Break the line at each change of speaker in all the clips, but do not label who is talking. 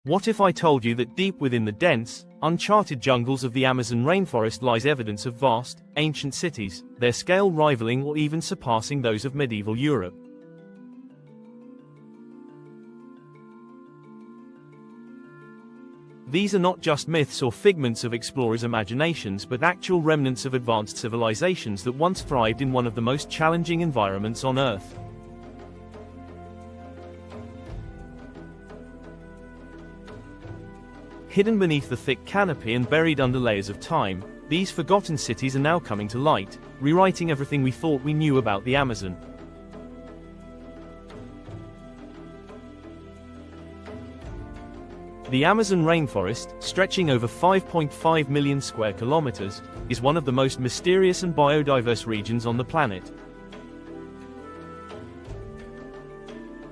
What if I told you that deep within the dense, uncharted jungles of the Amazon rainforest lies evidence of vast, ancient cities, their scale rivaling or even surpassing those of medieval Europe? These are not just myths or figments of explorers' imaginations but actual remnants of advanced civilizations that once thrived in one of the most challenging environments on Earth. Hidden beneath the thick canopy and buried under layers of time, these forgotten cities are now coming to light, rewriting everything we thought we knew about the Amazon. The Amazon rainforest, stretching over 5.5 million square kilometers, is one of the most mysterious and biodiverse regions on the planet.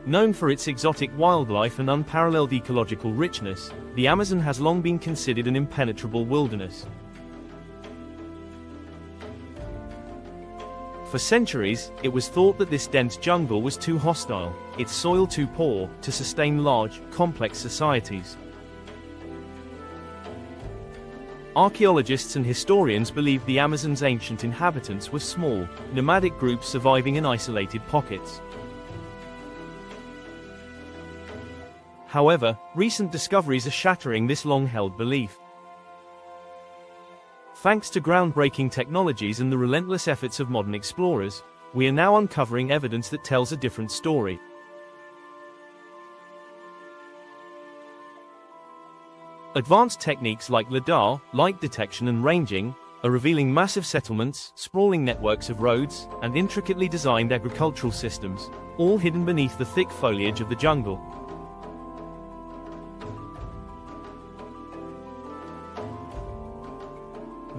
Known for its exotic wildlife and unparalleled ecological richness, the Amazon has long been considered an impenetrable wilderness. For centuries, it was thought that this dense jungle was too hostile, its soil too poor, to sustain large, complex societies. Archaeologists and historians believe the Amazon's ancient inhabitants were small, nomadic groups surviving in isolated pockets. However, recent discoveries are shattering this long-held belief. Thanks to groundbreaking technologies and the relentless efforts of modern explorers, we are now uncovering evidence that tells a different story. Advanced techniques like LiDAR, light detection and ranging, are revealing massive settlements, sprawling networks of roads, and intricately designed agricultural systems, all hidden beneath the thick foliage of the jungle.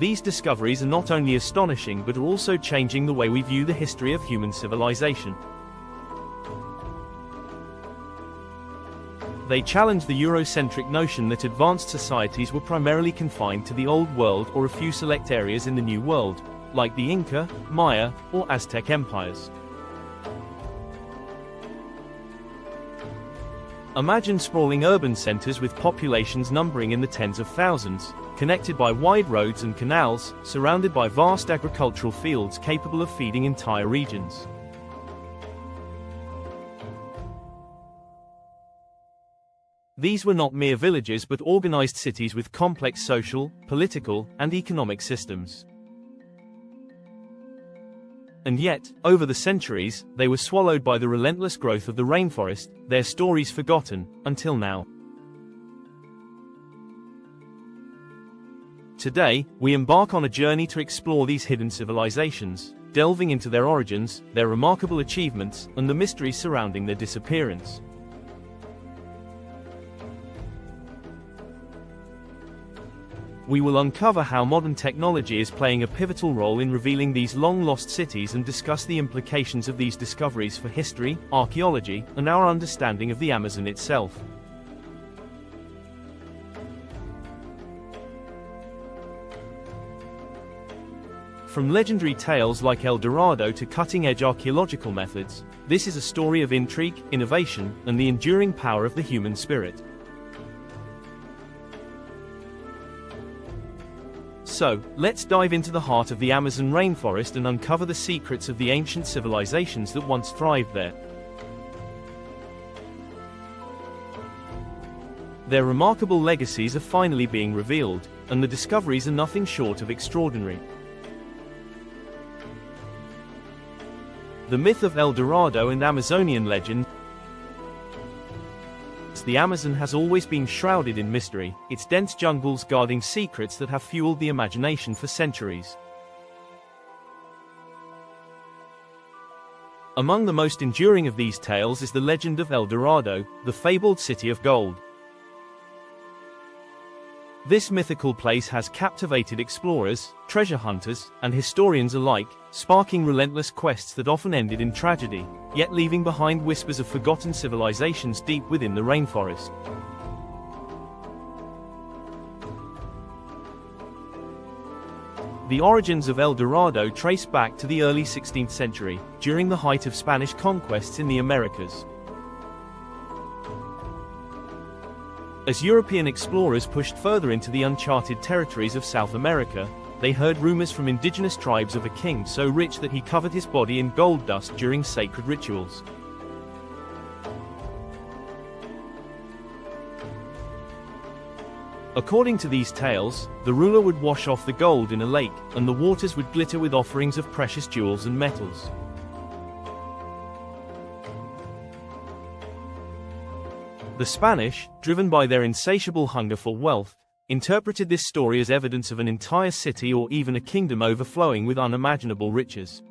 These discoveries are not only astonishing but are also changing the way we view the history of human civilization. They challenge the Eurocentric notion that advanced societies were primarily confined to the Old World or a few select areas in the New World, like the Inca, Maya, or Aztec empires. Imagine sprawling urban centers with populations numbering in the tens of thousands, connected by wide roads and canals, surrounded by vast agricultural fields capable of feeding entire regions. These were not mere villages but organized cities with complex social, political, and economic systems. And yet, over the centuries, they were swallowed by the relentless growth of the rainforest, their stories forgotten, until now. Today, we embark on a journey to explore these hidden civilizations, delving into their origins, their remarkable achievements, and the mysteries surrounding their disappearance. We will uncover how modern technology is playing a pivotal role in revealing these long-lost cities and discuss the implications of these discoveries for history, archaeology, and our understanding of the Amazon itself. From legendary tales like El Dorado to cutting-edge archaeological methods, this is a story of intrigue, innovation, and the enduring power of the human spirit. So, let's dive into the heart of the Amazon rainforest and uncover the secrets of the ancient civilizations that once thrived there. Their remarkable legacies are finally being revealed, and the discoveries are nothing short of extraordinary. The myth of El Dorado and Amazonian legend. The Amazon has always been shrouded in mystery, its dense jungles guarding secrets that have fueled the imagination for centuries. Among the most enduring of these tales is the legend of El Dorado, the fabled city of gold. This mythical place has captivated explorers, treasure hunters, and historians alike, sparking relentless quests that often ended in tragedy, yet leaving behind whispers of forgotten civilizations deep within the rainforest. The origins of El Dorado trace back to the early 16th century, during the height of Spanish conquests in the Americas. As European explorers pushed further into the uncharted territories of South America, they heard rumors from indigenous tribes of a king so rich that he covered his body in gold dust during sacred rituals. According to these tales, the ruler would wash off the gold in a lake, and the waters would glitter with offerings of precious jewels and metals. The Spanish, driven by their insatiable hunger for wealth, interpreted this story as evidence of an entire city or even a kingdom overflowing with unimaginable riches.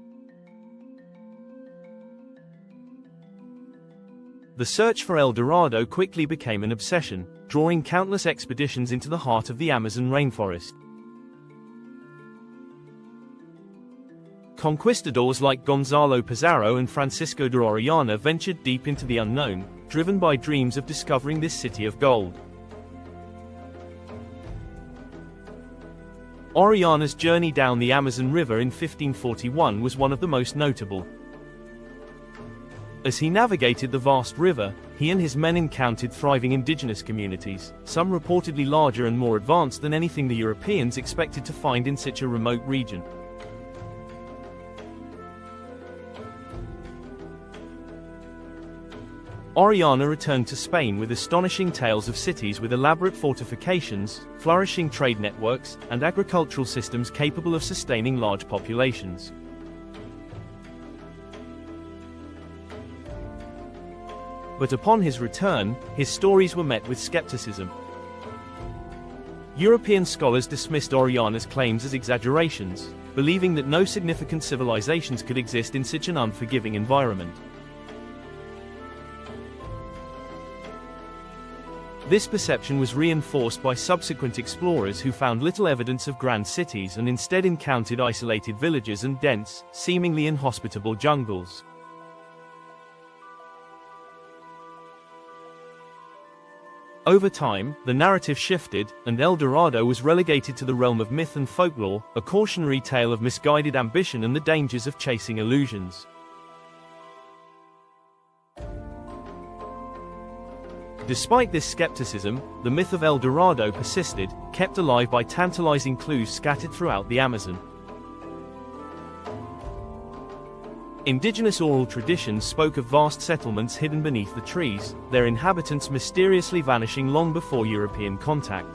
The search for El Dorado quickly became an obsession, drawing countless expeditions into the heart of the Amazon rainforest. Conquistadors like Gonzalo Pizarro and Francisco de Orellana ventured deep into the unknown, driven by dreams of discovering this city of gold. Orellana's journey down the Amazon River in 1541 was one of the most notable. As he navigated the vast river, he and his men encountered thriving indigenous communities, some reportedly larger and more advanced than anything the Europeans expected to find in such a remote region. Orellana returned to Spain with astonishing tales of cities with elaborate fortifications, flourishing trade networks, and agricultural systems capable of sustaining large populations. But upon his return, his stories were met with skepticism. European scholars dismissed Orellana's claims as exaggerations, believing that no significant civilizations could exist in such an unforgiving environment. This perception was reinforced by subsequent explorers who found little evidence of grand cities and instead encountered isolated villages and dense, seemingly inhospitable jungles. Over time, the narrative shifted, and El Dorado was relegated to the realm of myth and folklore, a cautionary tale of misguided ambition and the dangers of chasing illusions. Despite this skepticism, the myth of El Dorado persisted, kept alive by tantalizing clues scattered throughout the Amazon. Indigenous oral traditions spoke of vast settlements hidden beneath the trees, their inhabitants mysteriously vanishing long before European contact.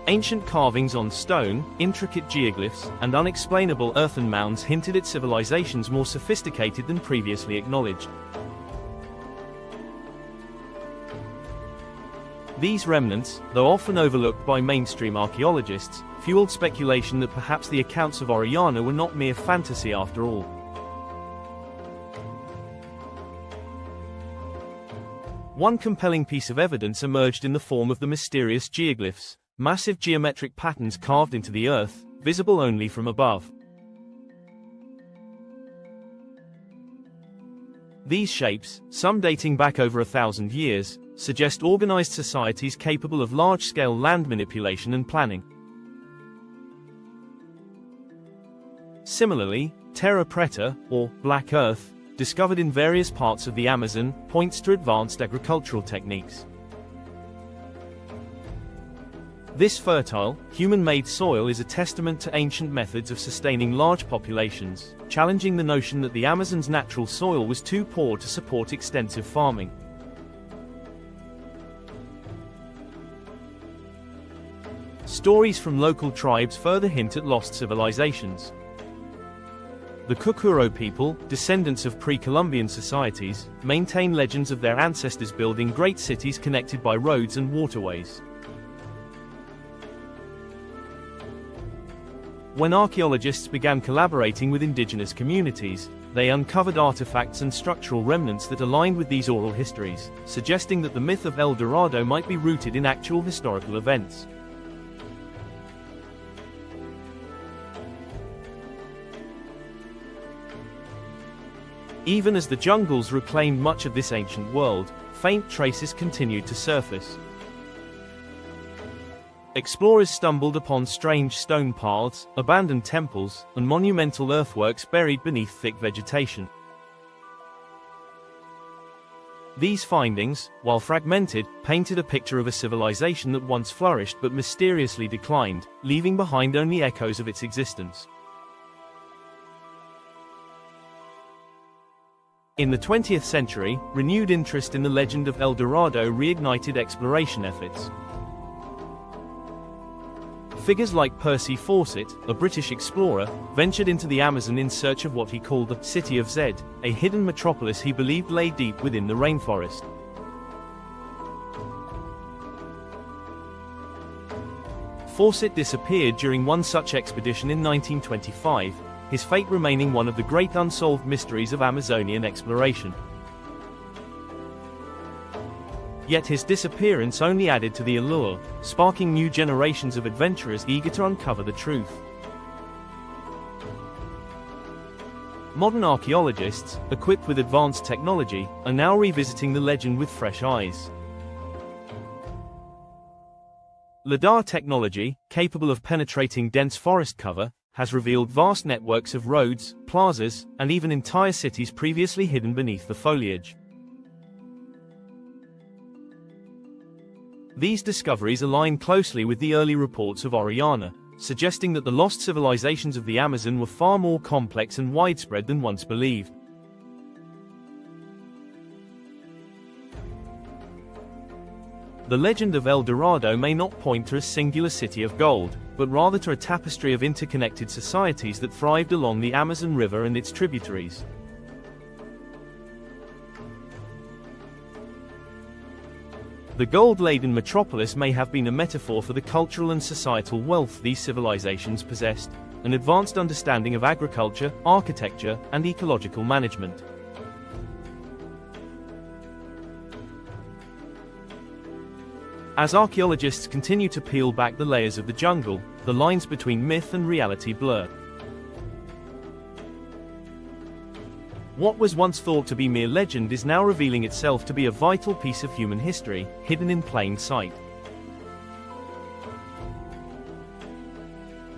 Ancient carvings on stone, intricate geoglyphs, and unexplainable earthen mounds hinted at civilizations more sophisticated than previously acknowledged. These remnants, though often overlooked by mainstream archaeologists, fueled speculation that perhaps the accounts of Orellana were not mere fantasy after all. One compelling piece of evidence emerged in the form of the mysterious geoglyphs, massive geometric patterns carved into the earth, visible only from above. These shapes, some dating back over 1,000 years, suggest organized societies capable of large-scale land manipulation and planning. Similarly, terra preta, or black earth, discovered in various parts of the Amazon, points to advanced agricultural techniques. This fertile, human-made soil is a testament to ancient methods of sustaining large populations, challenging the notion that the Amazon's natural soil was too poor to support extensive farming. Stories from local tribes further hint at lost civilizations. The Kuhikugu people, descendants of pre-Columbian societies, maintain legends of their ancestors building great cities connected by roads and waterways. When archaeologists began collaborating with indigenous communities, they uncovered artifacts and structural remnants that aligned with these oral histories, suggesting that the myth of El Dorado might be rooted in actual historical events. Even as the jungles reclaimed much of this ancient world, faint traces continued to surface. Explorers stumbled upon strange stone paths, abandoned temples, and monumental earthworks buried beneath thick vegetation. These findings, while fragmented, painted a picture of a civilization that once flourished but mysteriously declined, leaving behind only echoes of its existence. In the 20th century, renewed interest in the legend of El Dorado reignited exploration efforts. Figures like Percy Fawcett, a British explorer, ventured into the Amazon in search of what he called the City of Zed, a hidden metropolis he believed lay deep within the rainforest. Fawcett disappeared during one such expedition in 1925, his fate remaining one of the great unsolved mysteries of Amazonian exploration. Yet his disappearance only added to the allure, sparking new generations of adventurers eager to uncover the truth. Modern archaeologists, equipped with advanced technology, are now revisiting the legend with fresh eyes. LiDAR technology, capable of penetrating dense forest cover, has revealed vast networks of roads, plazas, and even entire cities previously hidden beneath the foliage. These discoveries align closely with the early reports of Oriana, suggesting that the lost civilizations of the Amazon were far more complex and widespread than once believed. The legend of El Dorado may not point to a singular city of gold, but rather to a tapestry of interconnected societies that thrived along the Amazon River and its tributaries. The gold-laden metropolis may have been a metaphor for the cultural and societal wealth these civilizations possessed, an advanced understanding of agriculture, architecture, and ecological management. As archaeologists continue to peel back the layers of the jungle, the lines between myth and reality blur. What was once thought to be mere legend is now revealing itself to be a vital piece of human history, hidden in plain sight.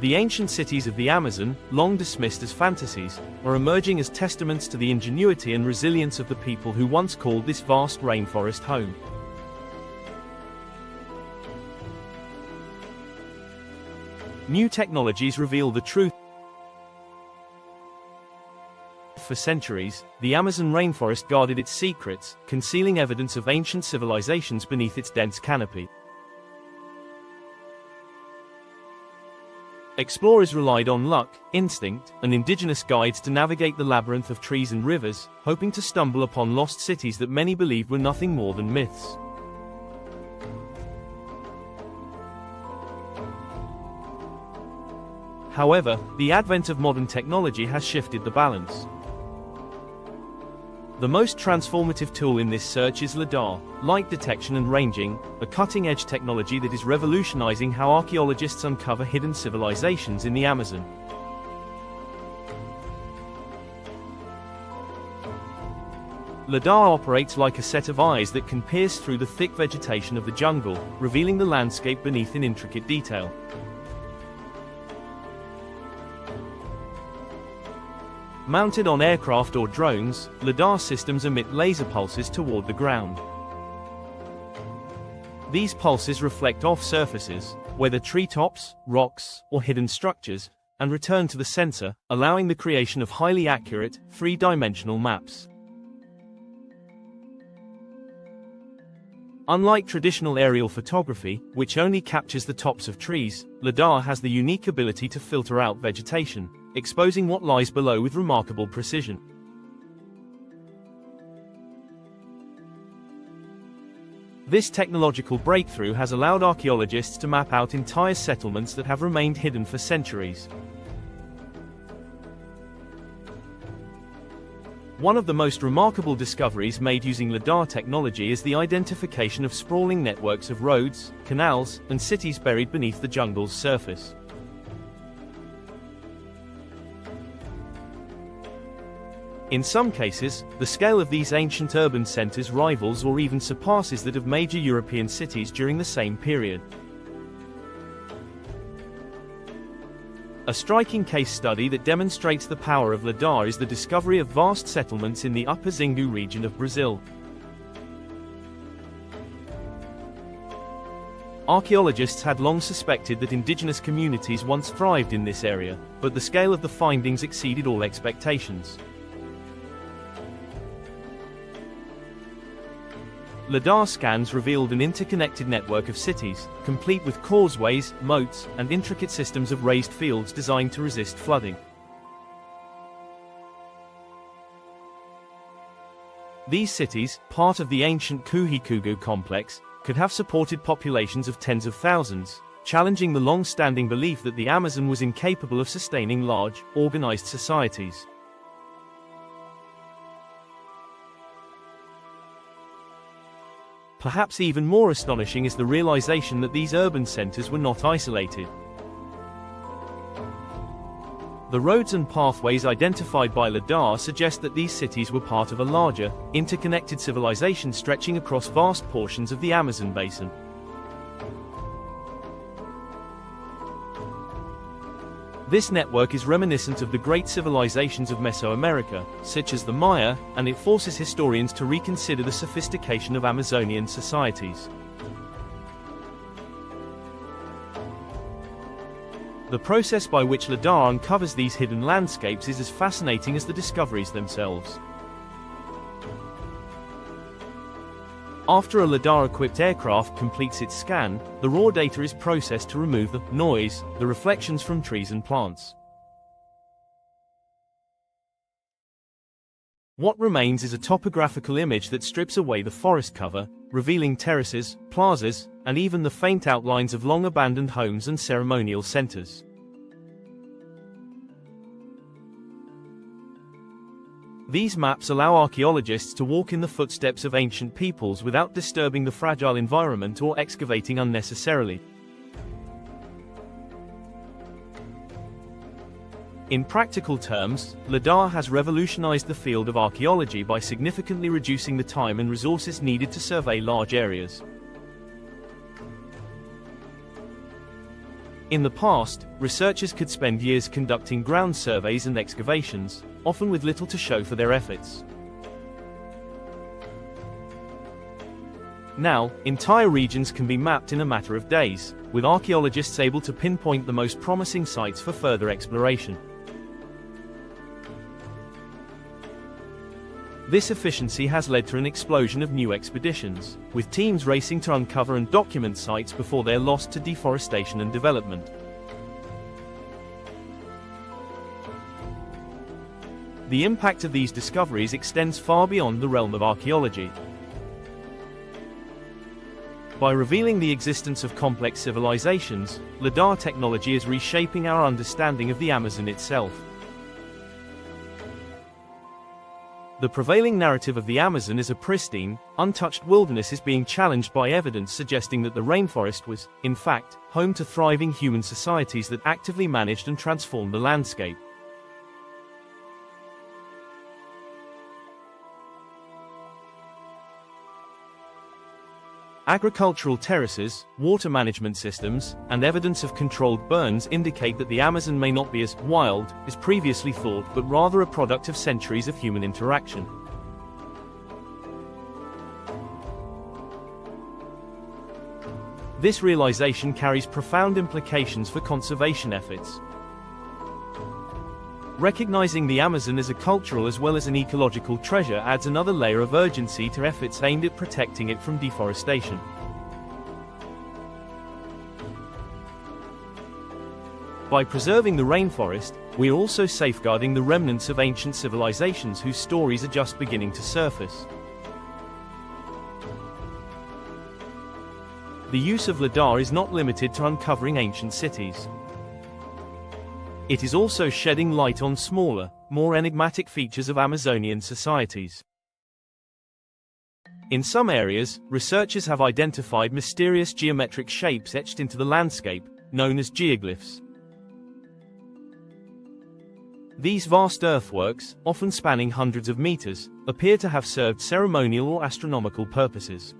The ancient cities of the Amazon, long dismissed as fantasies, are emerging as testaments to the ingenuity and resilience of the people who once called this vast rainforest home. New technologies reveal the truth. For centuries, the Amazon rainforest guarded its secrets, concealing evidence of ancient civilizations beneath its dense canopy. Explorers relied on luck, instinct, and indigenous guides to navigate the labyrinth of trees and rivers, hoping to stumble upon lost cities that many believed were nothing more than myths. However, the advent of modern technology has shifted the balance. The most transformative tool in this search is LiDAR, light detection and ranging, a cutting-edge technology that is revolutionizing how archaeologists uncover hidden civilizations in the Amazon. LiDAR operates like a set of eyes that can pierce through the thick vegetation of the jungle, revealing the landscape beneath in intricate detail. Mounted on aircraft or drones, LiDAR systems emit laser pulses toward the ground. These pulses reflect off surfaces, whether treetops, rocks, or hidden structures, and return to the sensor, allowing the creation of highly accurate, three-dimensional maps. Unlike traditional aerial photography, which only captures the tops of trees, LiDAR has the unique ability to filter out vegetation, exposing what lies below with remarkable precision. This technological breakthrough has allowed archaeologists to map out entire settlements that have remained hidden for centuries. One of the most remarkable discoveries made using LiDAR technology is the identification of sprawling networks of roads, canals, and cities buried beneath the jungle's surface. In some cases, the scale of these ancient urban centers rivals or even surpasses that of major European cities during the same period. A striking case study that demonstrates the power of LiDAR is the discovery of vast settlements in the Upper Xingu region of Brazil. Archaeologists had long suspected that indigenous communities once thrived in this area, but the scale of the findings exceeded all expectations. LiDAR scans revealed an interconnected network of cities, complete with causeways, moats, and intricate systems of raised fields designed to resist flooding. These cities, part of the ancient Kuhikugu complex, could have supported populations of tens of thousands, challenging the long-standing belief that the Amazon was incapable of sustaining large, organized societies. Perhaps even more astonishing is the realization that these urban centers were not isolated. The roads and pathways identified by LiDAR suggest that these cities were part of a larger, interconnected civilization stretching across vast portions of the Amazon basin. This network is reminiscent of the great civilizations of Mesoamerica, such as the Maya, and it forces historians to reconsider the sophistication of Amazonian societies. The process by which LiDAR uncovers these hidden landscapes is as fascinating as the discoveries themselves. After a LiDAR-equipped aircraft completes its scan, the raw data is processed to remove the noise, the reflections from trees and plants. What remains is a topographical image that strips away the forest cover, revealing terraces, plazas, and even the faint outlines of long-abandoned homes and ceremonial centers. These maps allow archaeologists to walk in the footsteps of ancient peoples without disturbing the fragile environment or excavating unnecessarily. In practical terms, LiDAR has revolutionized the field of archaeology by significantly reducing the time and resources needed to survey large areas. In the past, researchers could spend years conducting ground surveys and excavations, often with little to show for their efforts. Now, entire regions can be mapped in a matter of days, with archaeologists able to pinpoint the most promising sites for further exploration. This efficiency has led to an explosion of new expeditions, with teams racing to uncover and document sites before they're lost to deforestation and development. The impact of these discoveries extends far beyond the realm of archaeology. By revealing the existence of complex civilizations, LiDAR technology is reshaping our understanding of the Amazon itself. The prevailing narrative of the Amazon as a pristine, untouched wilderness is being challenged by evidence suggesting that the rainforest was, in fact, home to thriving human societies that actively managed and transformed the landscape. Agricultural terraces, water management systems, and evidence of controlled burns indicate that the Amazon may not be as wild as previously thought, but rather a product of centuries of human interaction. This realization carries profound implications for conservation efforts. Recognizing the Amazon as a cultural as well as an ecological treasure adds another layer of urgency to efforts aimed at protecting it from deforestation. By preserving the rainforest, we are also safeguarding the remnants of ancient civilizations whose stories are just beginning to surface. The use of LiDAR is not limited to uncovering ancient cities. It is also shedding light on smaller, more enigmatic features of Amazonian societies. In some areas, researchers have identified mysterious geometric shapes etched into the landscape, known as geoglyphs. These vast earthworks, often spanning hundreds of meters, appear to have served ceremonial or astronomical purposes.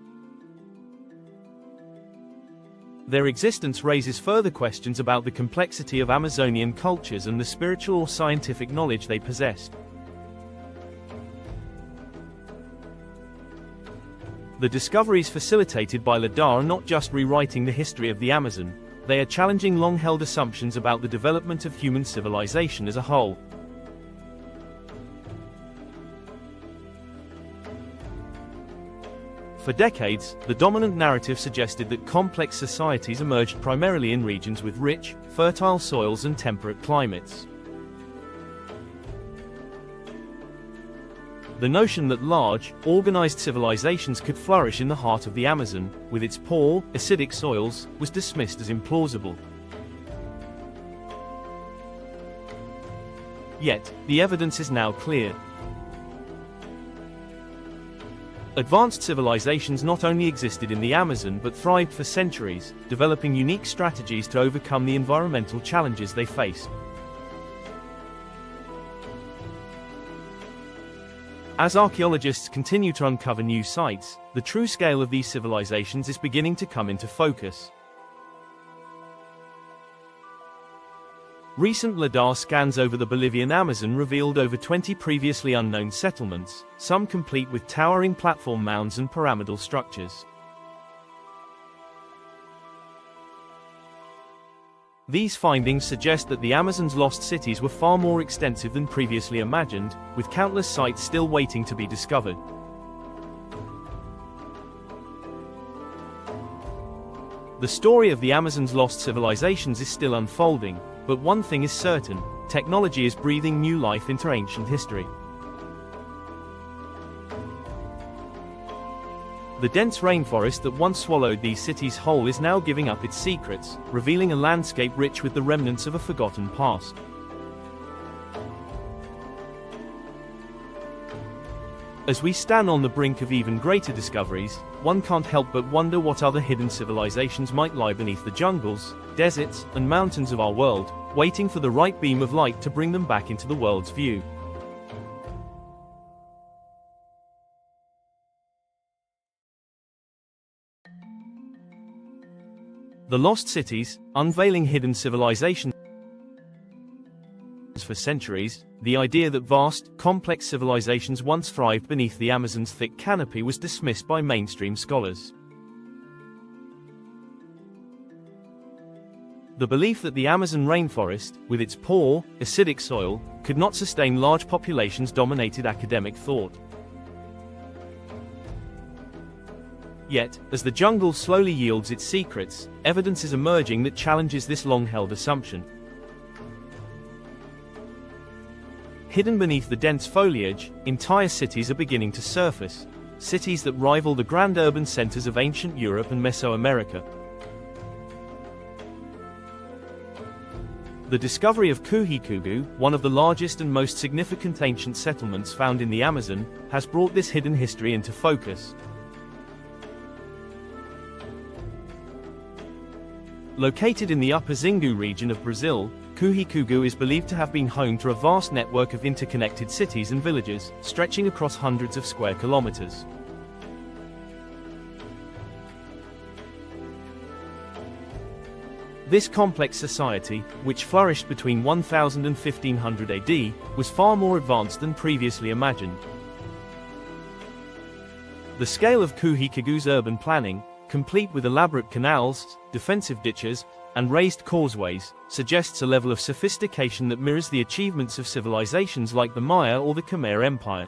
Their existence raises further questions about the complexity of Amazonian cultures and the spiritual or scientific knowledge they possessed. The discoveries facilitated by LiDAR are not just rewriting the history of the Amazon, they are challenging long-held assumptions about the development of human civilization as a whole. For decades, the dominant narrative suggested that complex societies emerged primarily in regions with rich, fertile soils and temperate climates. The notion that large, organized civilizations could flourish in the heart of the Amazon, with its poor, acidic soils, was dismissed as implausible. Yet, the evidence is now clear. Advanced civilizations not only existed in the Amazon but thrived for centuries, developing unique strategies to overcome the environmental challenges they faced. As archaeologists continue to uncover new sites, the true scale of these civilizations is beginning to come into focus. Recent LiDAR scans over the Bolivian Amazon revealed over 20 previously unknown settlements, some complete with towering platform mounds and pyramidal structures. These findings suggest that the Amazon's lost cities were far more extensive than previously imagined, with countless sites still waiting to be discovered. The story of the Amazon's lost civilizations is still unfolding, but one thing is certain: technology is breathing new life into ancient history. The dense rainforest that once swallowed these cities whole is now giving up its secrets, revealing a landscape rich with the remnants of a forgotten past. As we stand on the brink of even greater discoveries, one can't help but wonder what other hidden civilizations might lie beneath the jungles, deserts, and mountains of our world, waiting for the right beam of light to bring them back into the world's view. The Lost Cities, unveiling hidden civilizations. For centuries, the idea that vast, complex civilizations once thrived beneath the Amazon's thick canopy was dismissed by mainstream scholars. The belief that the Amazon rainforest, with its poor, acidic soil, could not sustain large populations dominated academic thought. Yet, as the jungle slowly yields its secrets, evidence is emerging that challenges this long-held assumption. Hidden beneath the dense foliage, entire cities are beginning to surface, cities that rival the grand urban centers of ancient Europe and Mesoamerica. The discovery of Kuhikugu, one of the largest and most significant ancient settlements found in the Amazon, has brought this hidden history into focus. Located in the Upper Xingu region of Brazil, Kuhikugu is believed to have been home to a vast network of interconnected cities and villages, stretching across hundreds of square kilometers. This complex society, which flourished between 1000 and 1500 AD, was far more advanced than previously imagined. The scale of Kuhikugu's urban planning, complete with elaborate canals, defensive ditches, and raised causeways, suggests a level of sophistication that mirrors the achievements of civilizations like the Maya or the Khmer Empire.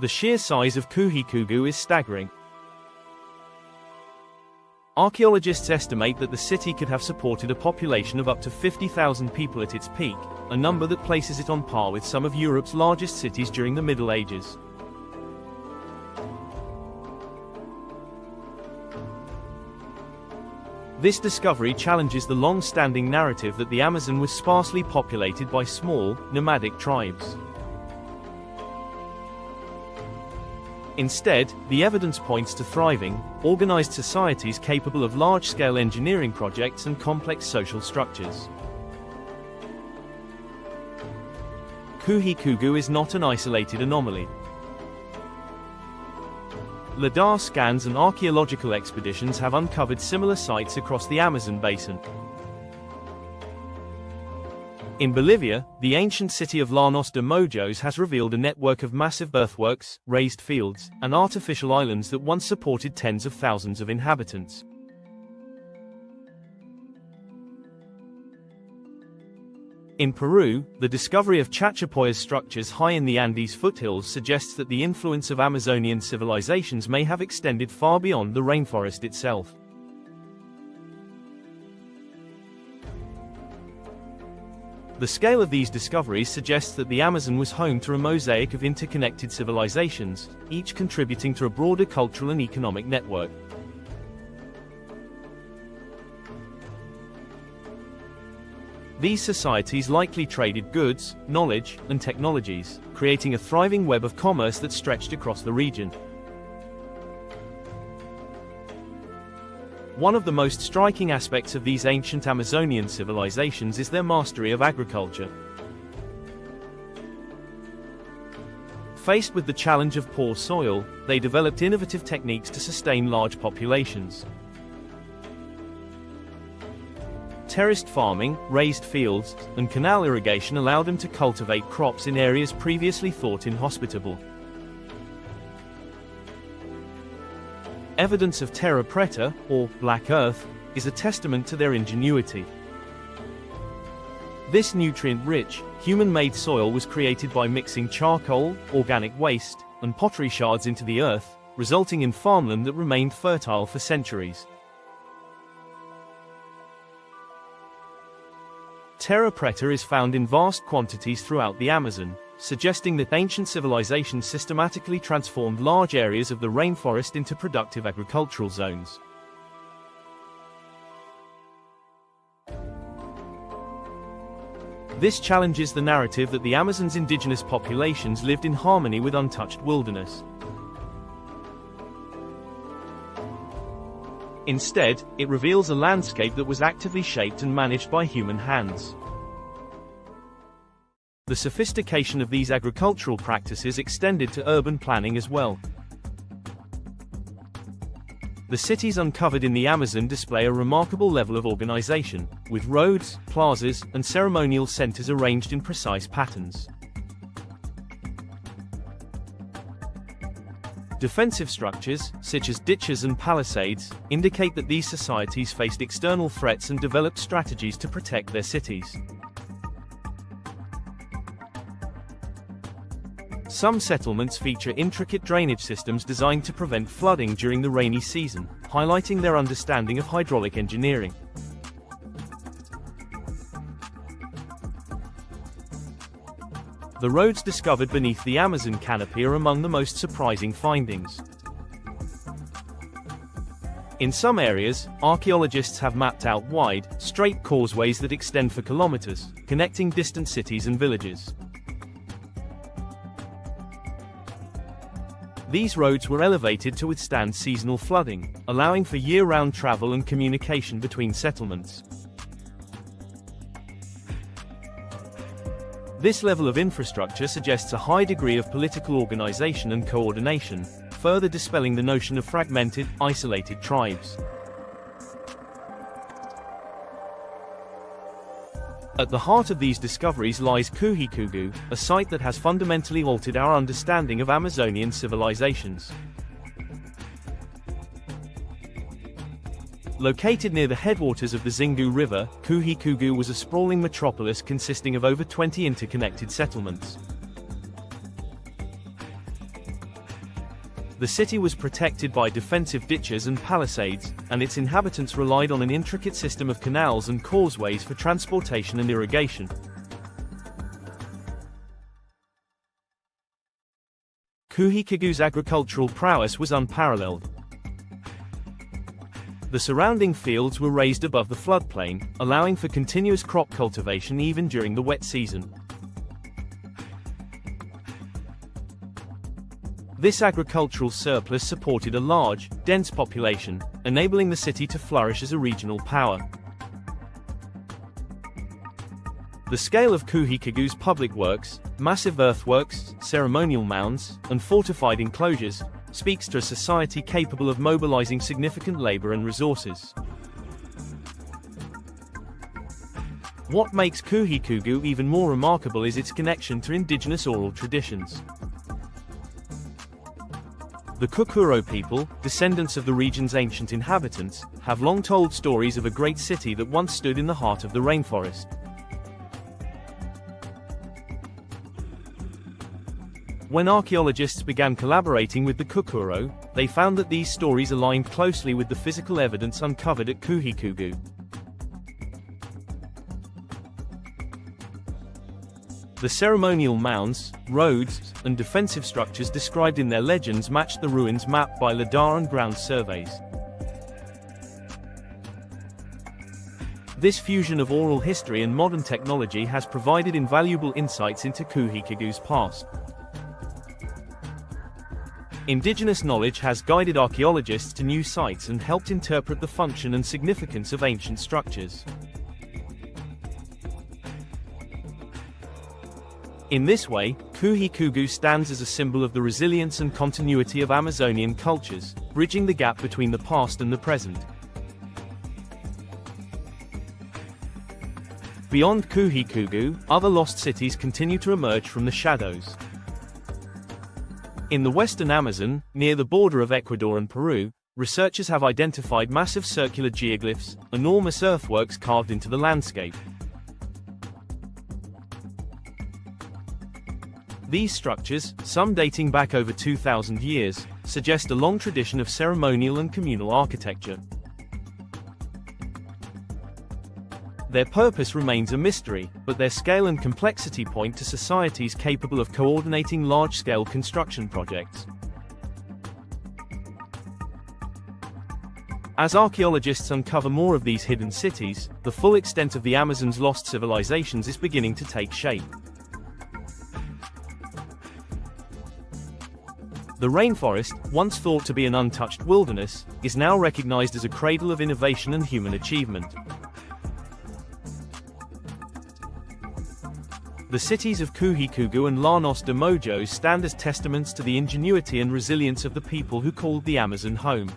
The sheer size of Kuhikugu is staggering. Archaeologists estimate that the city could have supported a population of up to 50,000 people at its peak, a number that places it on par with some of Europe's largest cities during the Middle Ages. This discovery challenges the long-standing narrative that the Amazon was sparsely populated by small, nomadic tribes. Instead, the evidence points to thriving, organized societies capable of large-scale engineering projects and complex social structures. Kuhikugu is not an isolated anomaly. LiDAR scans and archaeological expeditions have uncovered similar sites across the Amazon basin. In Bolivia, the ancient city of Llanos de Mojos has revealed a network of massive earthworks, raised fields, and artificial islands that once supported tens of thousands of inhabitants. In Peru, the discovery of Chachapoyas structures high in the Andes foothills suggests that the influence of Amazonian civilizations may have extended far beyond the rainforest itself. The scale of these discoveries suggests that the Amazon was home to a mosaic of interconnected civilizations, each contributing to a broader cultural and economic network. These societies likely traded goods, knowledge, and technologies, creating a thriving web of commerce that stretched across the region. One of the most striking aspects of these ancient Amazonian civilizations is their mastery of agriculture. Faced with the challenge of poor soil, they developed innovative techniques to sustain large populations. Terraced farming, raised fields, and canal irrigation allowed them to cultivate crops in areas previously thought inhospitable. Evidence of terra preta, or black earth, is a testament to their ingenuity. This nutrient-rich, human-made soil was created by mixing charcoal, organic waste, and pottery shards into the earth, resulting in farmland that remained fertile for centuries. Terra preta is found in vast quantities throughout the Amazon, suggesting that ancient civilizations systematically transformed large areas of the rainforest into productive agricultural zones. This challenges the narrative that the Amazon's indigenous populations lived in harmony with untouched wilderness. Instead, it reveals a landscape that was actively shaped and managed by human hands. The sophistication of these agricultural practices extended to urban planning as well. The cities uncovered in the Amazon display a remarkable level of organization, with roads, plazas, and ceremonial centers arranged in precise patterns. Defensive structures, such as ditches and palisades, indicate that these societies faced external threats and developed strategies to protect their cities. Some settlements feature intricate drainage systems designed to prevent flooding during the rainy season, highlighting their understanding of hydraulic engineering. The roads discovered beneath the Amazon canopy are among the most surprising findings. In some areas, archaeologists have mapped out wide, straight causeways that extend for kilometers, connecting distant cities and villages. These roads were elevated to withstand seasonal flooding, allowing for year-round travel and communication between settlements. This level of infrastructure suggests a high degree of political organization and coordination, further dispelling the notion of fragmented, isolated tribes. At the heart of these discoveries lies Kuhikugu, a site that has fundamentally altered our understanding of Amazonian civilizations. Located near the headwaters of the Xingu River, Kuhikugu was a sprawling metropolis consisting of over 20 interconnected settlements. The city was protected by defensive ditches and palisades, and its inhabitants relied on an intricate system of canals and causeways for transportation and irrigation. Kuhikugu's agricultural prowess was unparalleled. The surrounding fields were raised above the floodplain, allowing for continuous crop cultivation even during the wet season. This agricultural surplus supported a large, dense population, enabling the city to flourish as a regional power. The scale of Kuhikugu's public works, massive earthworks, ceremonial mounds, and fortified enclosures, speaks to a society capable of mobilizing significant labor and resources. What makes Kuhikugu even more remarkable is its connection to indigenous oral traditions. The Kuhikugu people, descendants of the region's ancient inhabitants, have long told stories of a great city that once stood in the heart of the rainforest. When archaeologists began collaborating with the Kuhikugu, they found that these stories aligned closely with the physical evidence uncovered at Kuhikugu. The ceremonial mounds, roads, and defensive structures described in their legends matched the ruins mapped by lidar and ground surveys. This fusion of oral history and modern technology has provided invaluable insights into Kuhikugu's past. Indigenous knowledge has guided archaeologists to new sites and helped interpret the function and significance of ancient structures. In this way, Kuhikugu stands as a symbol of the resilience and continuity of Amazonian cultures, bridging the gap between the past and the present. Beyond Kuhikugu, other lost cities continue to emerge from the shadows. In the western Amazon, near the border of Ecuador and Peru, researchers have identified massive circular geoglyphs, enormous earthworks carved into the landscape. These structures, some dating back over 2,000 years, suggest a long tradition of ceremonial and communal architecture. Their purpose remains a mystery, but their scale and complexity point to societies capable of coordinating large-scale construction projects. As archaeologists uncover more of these hidden cities, the full extent of the Amazon's lost civilizations is beginning to take shape. The rainforest, once thought to be an untouched wilderness, is now recognized as a cradle of innovation and human achievement. The cities of Kuhikugu and Llanos de Mojo stand as testaments to the ingenuity and resilience of the people who called the Amazon home.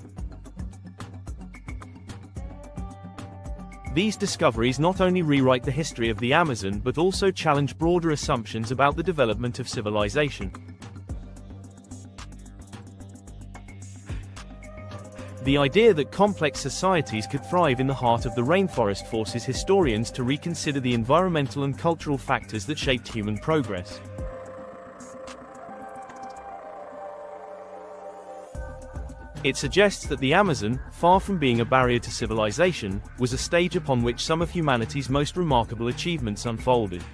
These discoveries not only rewrite the history of the Amazon but also challenge broader assumptions about the development of civilization. The idea that complex societies could thrive in the heart of the rainforest forces historians to reconsider the environmental and cultural factors that shaped human progress. It suggests that the Amazon, far from being a barrier to civilization, was a stage upon which some of humanity's most remarkable achievements unfolded.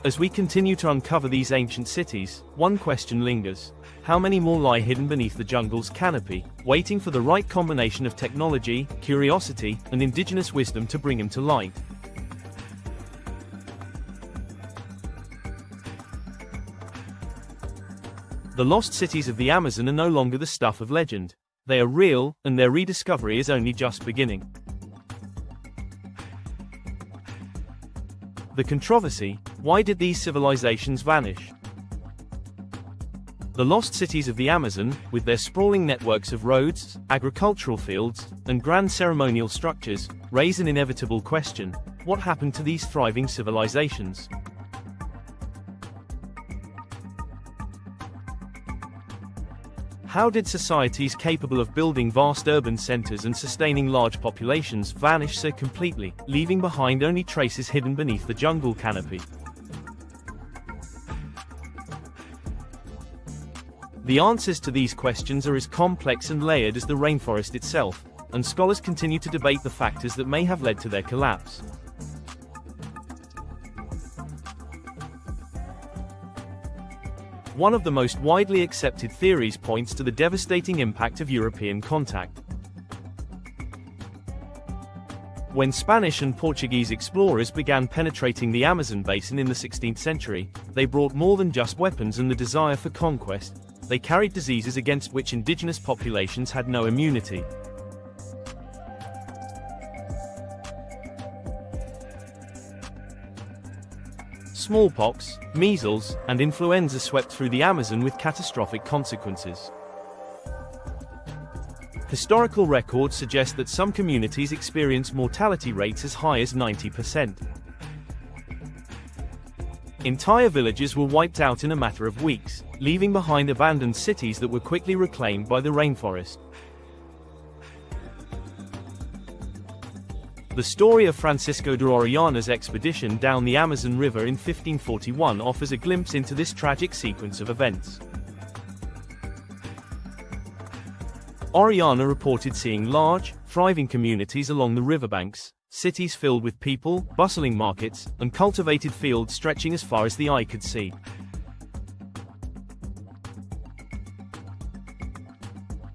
As we continue to uncover these ancient cities, one question lingers. How many more lie hidden beneath the jungle's canopy, waiting for the right combination of technology, curiosity, and indigenous wisdom to bring them to light? The lost cities of the Amazon are no longer the stuff of legend. They are real, and their rediscovery is only just beginning. The controversy: why did these civilizations vanish? The lost cities of the Amazon, with their sprawling networks of roads, agricultural fields, and grand ceremonial structures, raise an inevitable question: what happened to these thriving civilizations? How did societies capable of building vast urban centers and sustaining large populations vanish so completely, leaving behind only traces hidden beneath the jungle canopy? The answers to these questions are as complex and layered as the rainforest itself, and scholars continue to debate the factors that may have led to their collapse. One of the most widely accepted theories points to the devastating impact of European contact. When Spanish and Portuguese explorers began penetrating the Amazon basin in the 16th century, they brought more than just weapons and the desire for conquest. They carried diseases against which indigenous populations had no immunity. Smallpox, measles, and influenza swept through the Amazon with catastrophic consequences. Historical records suggest that some communities experience mortality rates as high as 90%. Entire villages were wiped out in a matter of weeks, leaving behind abandoned cities that were quickly reclaimed by the rainforest. The story of Francisco de Orellana's expedition down the Amazon River in 1541 offers a glimpse into this tragic sequence of events. Orellana reported seeing large, thriving communities along the riverbanks, cities filled with people, bustling markets, and cultivated fields stretching as far as the eye could see.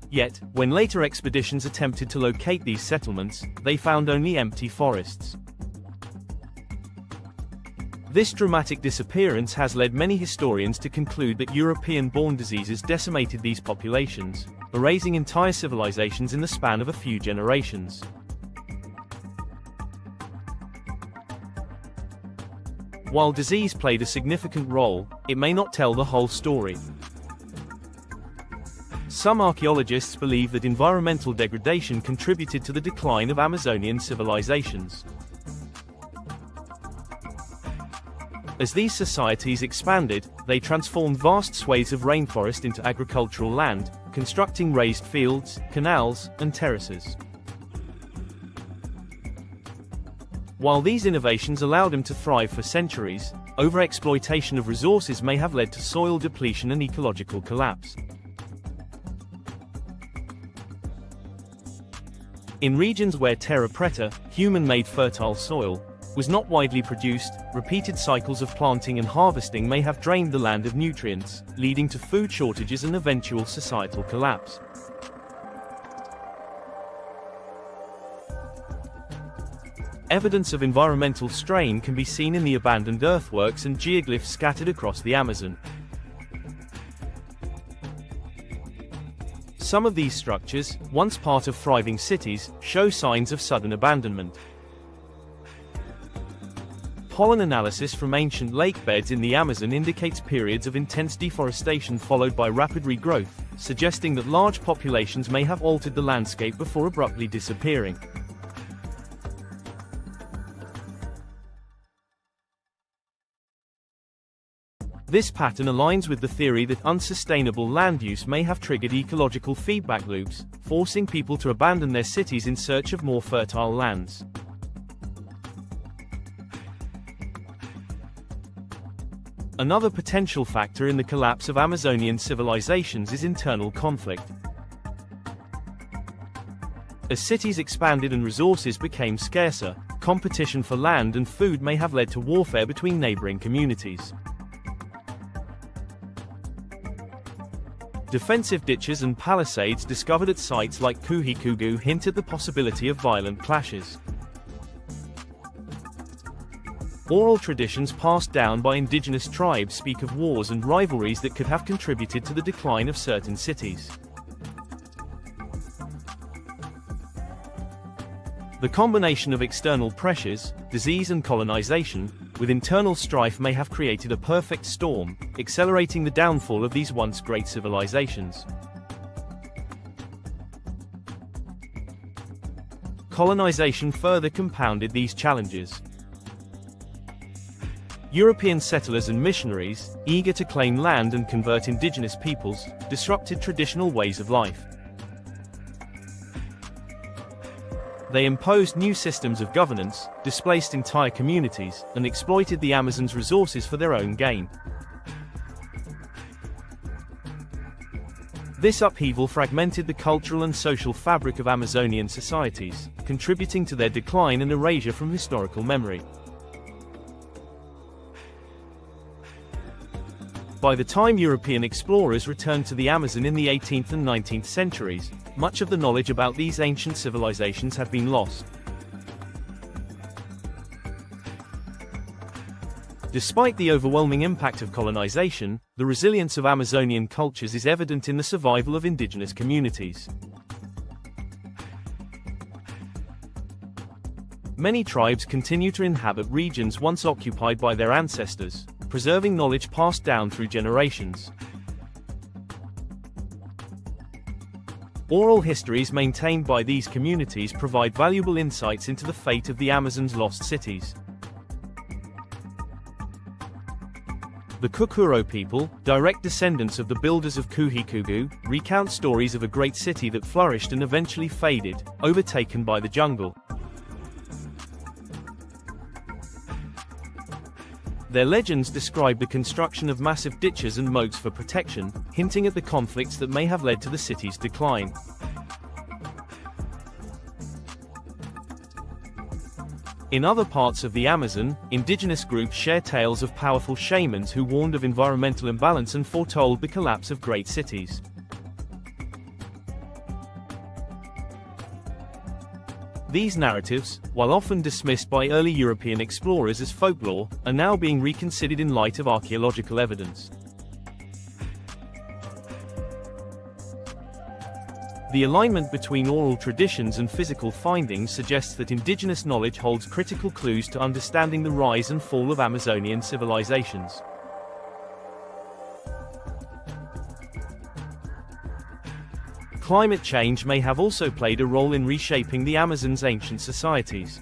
Yet, when later expeditions attempted to locate these settlements, they found only empty forests. This dramatic disappearance has led many historians to conclude that European-born diseases decimated these populations, erasing entire civilizations in the span of a few generations. While disease played a significant role, it may not tell the whole story. Some archaeologists believe that environmental degradation contributed to the decline of Amazonian civilizations. As these societies expanded, they transformed vast swathes of rainforest into agricultural land, constructing raised fields, canals, and terraces. While these innovations allowed them to thrive for centuries, overexploitation of resources may have led to soil depletion and ecological collapse. In regions where terra preta, human-made fertile soil, was not widely produced, repeated cycles of planting and harvesting may have drained the land of nutrients, leading to food shortages and eventual societal collapse. Evidence of environmental strain can be seen in the abandoned earthworks and geoglyphs scattered across the Amazon. Some of these structures, once part of thriving cities, show signs of sudden abandonment. Pollen analysis from ancient lake beds in the Amazon indicates periods of intense deforestation followed by rapid regrowth, suggesting that large populations may have altered the landscape before abruptly disappearing. This pattern aligns with the theory that unsustainable land use may have triggered ecological feedback loops, forcing people to abandon their cities in search of more fertile lands. Another potential factor in the collapse of Amazonian civilizations is internal conflict. As cities expanded and resources became scarcer, competition for land and food may have led to warfare between neighboring communities. Defensive ditches and palisades discovered at sites like Kuhikugu hint at the possibility of violent clashes. Oral traditions passed down by indigenous tribes speak of wars and rivalries that could have contributed to the decline of certain cities. The combination of external pressures, disease and colonization, with internal strife may have created a perfect storm, accelerating the downfall of these once great civilizations. Colonization further compounded these challenges. European settlers and missionaries, eager to claim land and convert indigenous peoples, disrupted traditional ways of life. They imposed new systems of governance, displaced entire communities, and exploited the Amazon's resources for their own gain. This upheaval fragmented the cultural and social fabric of Amazonian societies, contributing to their decline and erasure from historical memory. By the time European explorers returned to the Amazon in the 18th and 19th centuries, much of the knowledge about these ancient civilizations had been lost. Despite the overwhelming impact of colonization, the resilience of Amazonian cultures is evident in the survival of indigenous communities. Many tribes continue to inhabit regions once occupied by their ancestors, preserving knowledge passed down through generations. Oral histories maintained by these communities provide valuable insights into the fate of the Amazon's lost cities. The Kuhikugu people, direct descendants of the builders of Kuhikugu, recount stories of a great city that flourished and eventually faded, overtaken by the jungle. Their legends describe the construction of massive ditches and moats for protection, hinting at the conflicts that may have led to the city's decline. In other parts of the Amazon, indigenous groups share tales of powerful shamans who warned of environmental imbalance and foretold the collapse of great cities. These narratives, while often dismissed by early European explorers as folklore, are now being reconsidered in light of archaeological evidence. The alignment between oral traditions and physical findings suggests that indigenous knowledge holds critical clues to understanding the rise and fall of Amazonian civilizations. Climate change may have also played a role in reshaping the Amazon's ancient societies.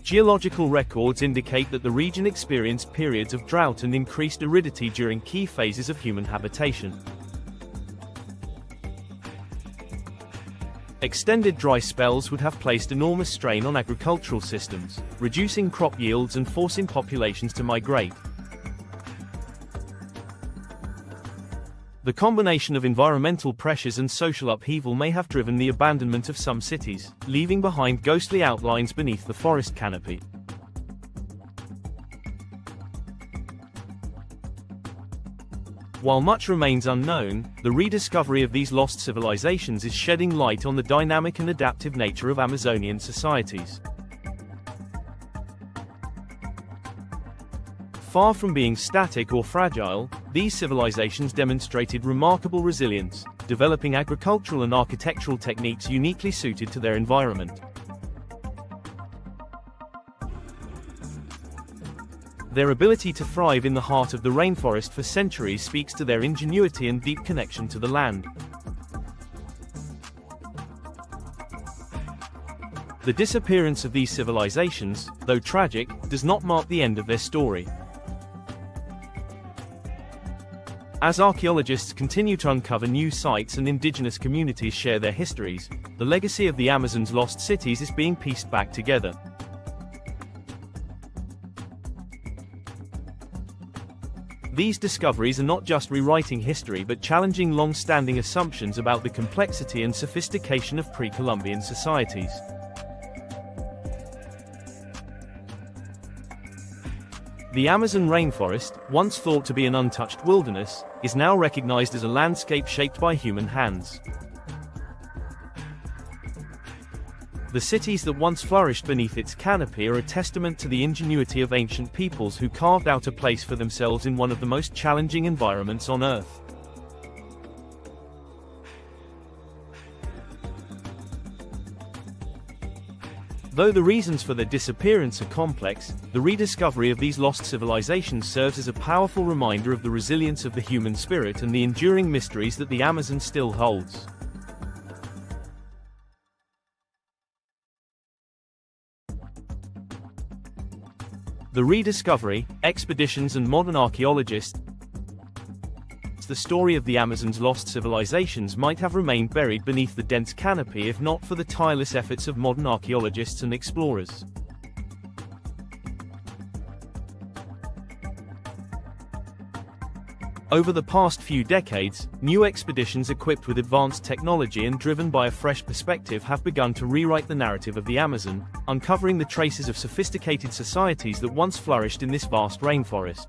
Geological records indicate that the region experienced periods of drought and increased aridity during key phases of human habitation. Extended dry spells would have placed enormous strain on agricultural systems, reducing crop yields and forcing populations to migrate. The combination of environmental pressures and social upheaval may have driven the abandonment of some cities, leaving behind ghostly outlines beneath the forest canopy. While much remains unknown, the rediscovery of these lost civilizations is shedding light on the dynamic and adaptive nature of Amazonian societies. Far from being static or fragile, these civilizations demonstrated remarkable resilience, developing agricultural and architectural techniques uniquely suited to their environment. Their ability to thrive in the heart of the rainforest for centuries speaks to their ingenuity and deep connection to the land. The disappearance of these civilizations, though tragic, does not mark the end of their story. As archaeologists continue to uncover new sites and indigenous communities share their histories, the legacy of the Amazon's lost cities is being pieced back together. These discoveries are not just rewriting history but challenging long-standing assumptions about the complexity and sophistication of pre-Columbian societies. The Amazon rainforest, once thought to be an untouched wilderness, is now recognized as a landscape shaped by human hands. The cities that once flourished beneath its canopy are a testament to the ingenuity of ancient peoples who carved out a place for themselves in one of the most challenging environments on Earth. Though the reasons for their disappearance are complex, the rediscovery of these lost civilizations serves as a powerful reminder of the resilience of the human spirit and the enduring mysteries that the Amazon still holds. The rediscovery, expeditions and modern archaeologists, the story of the Amazon's lost civilizations might have remained buried beneath the dense canopy if not for the tireless efforts of modern archaeologists and explorers. Over the past few decades, new expeditions equipped with advanced technology and driven by a fresh perspective have begun to rewrite the narrative of the Amazon, uncovering the traces of sophisticated societies that once flourished in this vast rainforest.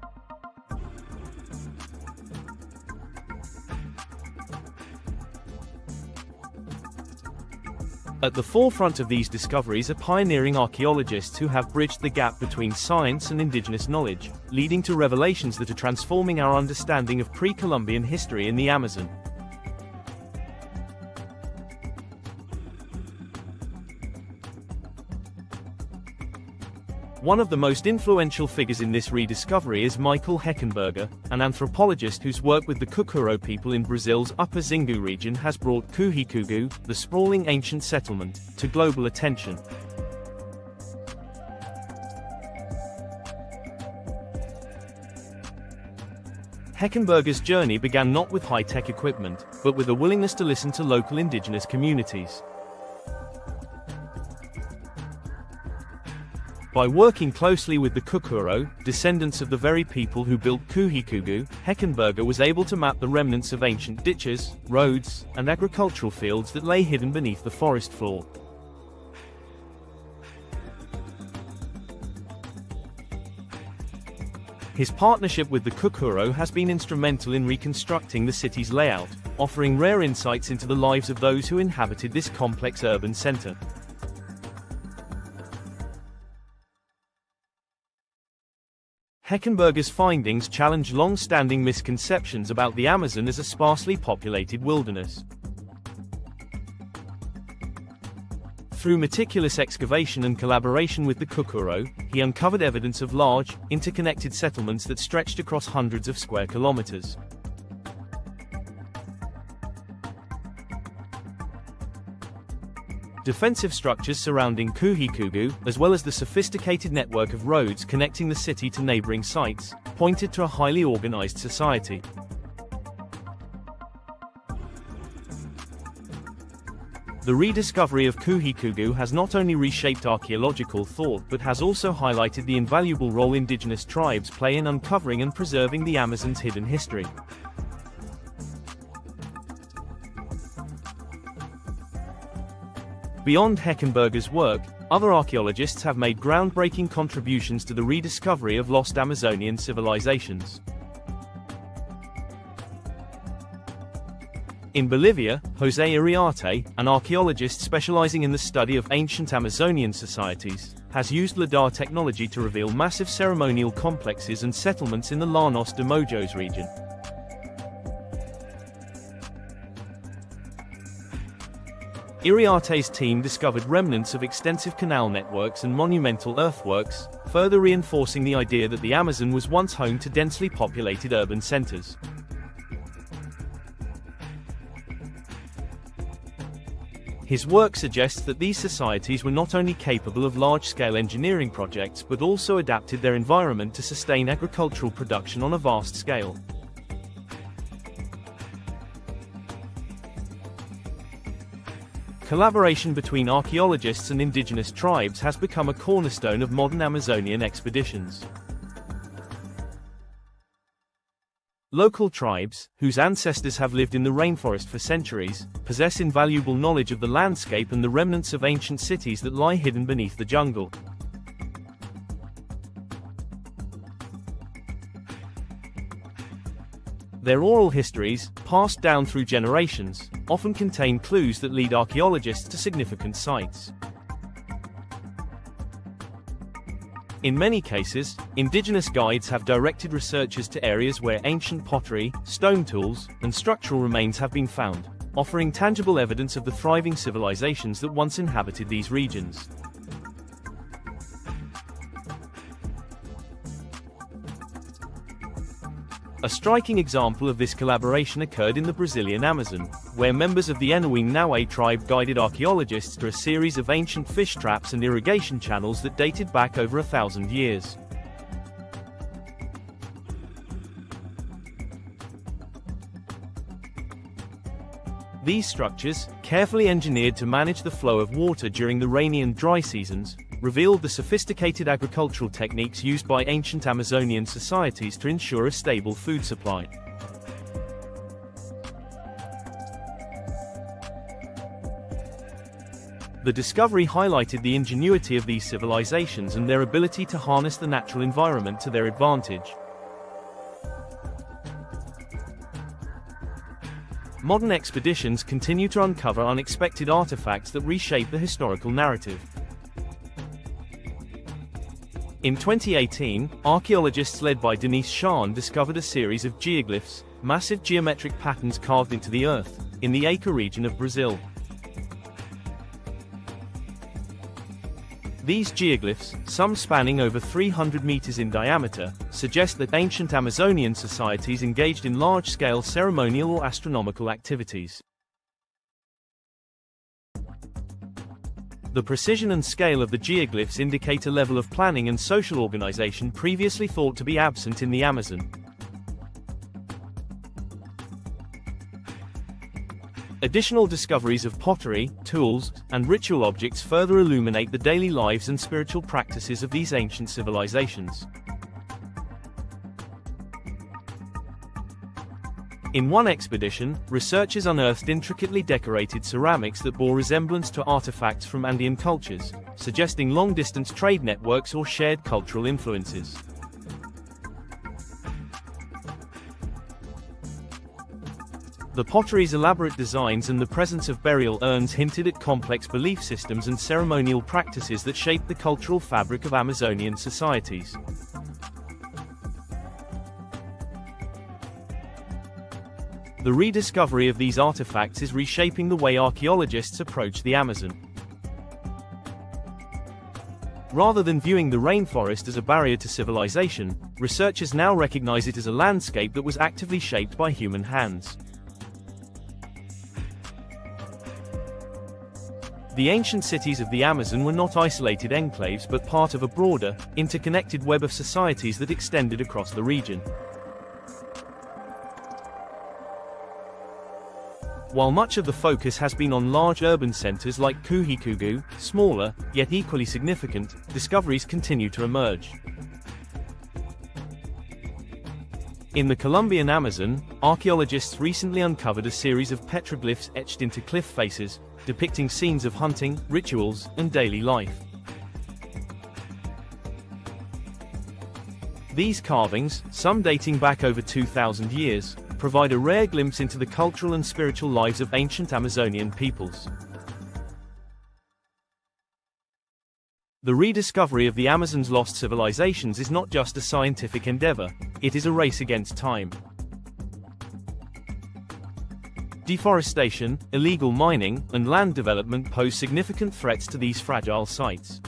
At the forefront of these discoveries are pioneering archaeologists who have bridged the gap between science and indigenous knowledge, leading to revelations that are transforming our understanding of pre-Columbian history in the Amazon. One of the most influential figures in this rediscovery is Michael Heckenberger, an anthropologist whose work with the Kuhikugu people in Brazil's Upper Xingu region has brought Kuhikugu, the sprawling ancient settlement, to global attention. Heckenberger's journey began not with high-tech equipment, but with a willingness to listen to local indigenous communities. By working closely with the Kuhikugu, descendants of the very people who built Kuhikugu, Heckenberger was able to map the remnants of ancient ditches, roads, and agricultural fields that lay hidden beneath the forest floor. His partnership with the Kuhikugu has been instrumental in reconstructing the city's layout, offering rare insights into the lives of those who inhabited this complex urban center. Heckenberger's findings challenge long-standing misconceptions about the Amazon as a sparsely populated wilderness. Through meticulous excavation and collaboration with the Kuhikugu, he uncovered evidence of large, interconnected settlements that stretched across hundreds of square kilometers. Defensive structures surrounding Kuhikugu, as well as the sophisticated network of roads connecting the city to neighboring sites, pointed to a highly organized society. The rediscovery of Kuhikugu has not only reshaped archaeological thought but has also highlighted the invaluable role indigenous tribes play in uncovering and preserving the Amazon's hidden history. Beyond Heckenberger's work, other archaeologists have made groundbreaking contributions to the rediscovery of lost Amazonian civilizations. In Bolivia, José Iriarte, an archaeologist specializing in the study of ancient Amazonian societies, has used LiDAR technology to reveal massive ceremonial complexes and settlements in the Llanos de Mojos region. Iriarte's team discovered remnants of extensive canal networks and monumental earthworks, further reinforcing the idea that the Amazon was once home to densely populated urban centers. His work suggests that these societies were not only capable of large-scale engineering projects but also adapted their environment to sustain agricultural production on a vast scale. Collaboration between archaeologists and indigenous tribes has become a cornerstone of modern Amazonian expeditions. Local tribes, whose ancestors have lived in the rainforest for centuries, possess invaluable knowledge of the landscape and the remnants of ancient cities that lie hidden beneath the jungle. Their oral histories, passed down through generations, often contain clues that lead archaeologists to significant sites. In many cases, indigenous guides have directed researchers to areas where ancient pottery, stone tools, and structural remains have been found, offering tangible evidence of the thriving civilizations that once inhabited these regions. A striking example of this collaboration occurred in the Brazilian Amazon, where members of the Naue tribe guided archaeologists through a series of ancient fish traps and irrigation channels that dated back over 1,000 years. These structures, carefully engineered to manage the flow of water during the rainy and dry seasons, revealed the sophisticated agricultural techniques used by ancient Amazonian societies to ensure a stable food supply. The discovery highlighted the ingenuity of these civilizations and their ability to harness the natural environment to their advantage. Modern expeditions continue to uncover unexpected artifacts that reshape the historical narrative. In 2018, archaeologists led by Denise Shahn discovered a series of geoglyphs, massive geometric patterns carved into the earth, in the Acre region of Brazil. These geoglyphs, some spanning over 300 meters in diameter, suggest that ancient Amazonian societies engaged in large-scale ceremonial or astronomical activities. The precision and scale of the geoglyphs indicate a level of planning and social organization previously thought to be absent in the Amazon. Additional discoveries of pottery, tools, and ritual objects further illuminate the daily lives and spiritual practices of these ancient civilizations. In one expedition, researchers unearthed intricately decorated ceramics that bore resemblance to artifacts from Andean cultures, suggesting long-distance trade networks or shared cultural influences. The pottery's elaborate designs and the presence of burial urns hinted at complex belief systems and ceremonial practices that shaped the cultural fabric of Amazonian societies. The rediscovery of these artifacts is reshaping the way archaeologists approach the Amazon. Rather than viewing the rainforest as a barrier to civilization, researchers now recognize it as a landscape that was actively shaped by human hands. The ancient cities of the Amazon were not isolated enclaves but part of a broader, interconnected web of societies that extended across the region. While much of the focus has been on large urban centers like Kuhikugu, smaller, yet equally significant, discoveries continue to emerge. In the Colombian Amazon, archaeologists recently uncovered a series of petroglyphs etched into cliff faces, depicting scenes of hunting, rituals, and daily life. These carvings, some dating back over 2,000 years, provide a rare glimpse into the cultural and spiritual lives of ancient Amazonian peoples. The rediscovery of the Amazon's lost civilizations is not just a scientific endeavor, it is a race against time. Deforestation, illegal mining, and land development pose significant threats to these fragile sites.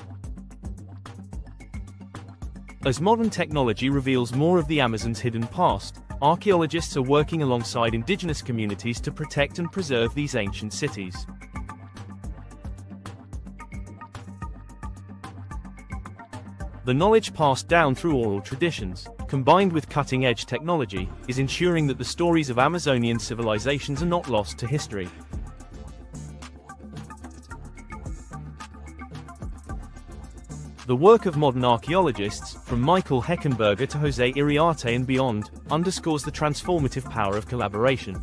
As modern technology reveals more of the Amazon's hidden past, archaeologists are working alongside indigenous communities to protect and preserve these ancient cities. The knowledge passed down through oral traditions, combined with cutting-edge technology, is ensuring that the stories of Amazonian civilizations are not lost to history. The work of modern archaeologists, from Michael Heckenberger to Jose Iriarte and beyond, underscores the transformative power of collaboration.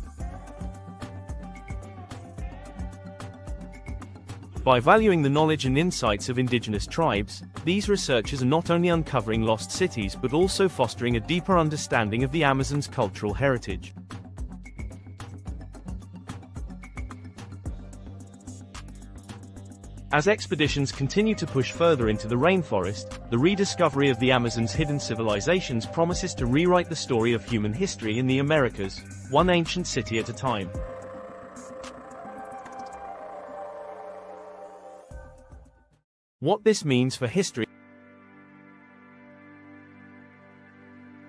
By valuing the knowledge and insights of indigenous tribes, these researchers are not only uncovering lost cities but also fostering a deeper understanding of the Amazon's cultural heritage. As expeditions continue to push further into the rainforest, the rediscovery of the Amazon's hidden civilizations promises to rewrite the story of human history in the Americas, one ancient city at a time. What this means for history.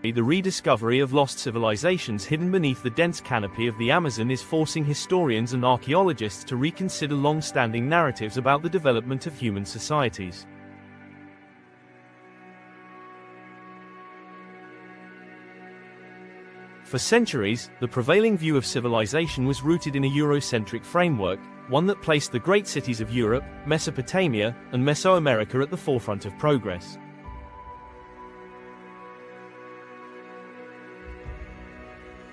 The rediscovery of lost civilizations hidden beneath the dense canopy of the Amazon is forcing historians and archaeologists to reconsider long-standing narratives about the development of human societies. For centuries, the prevailing view of civilization was rooted in a Eurocentric framework, one that placed the great cities of Europe, Mesopotamia, and Mesoamerica at the forefront of progress.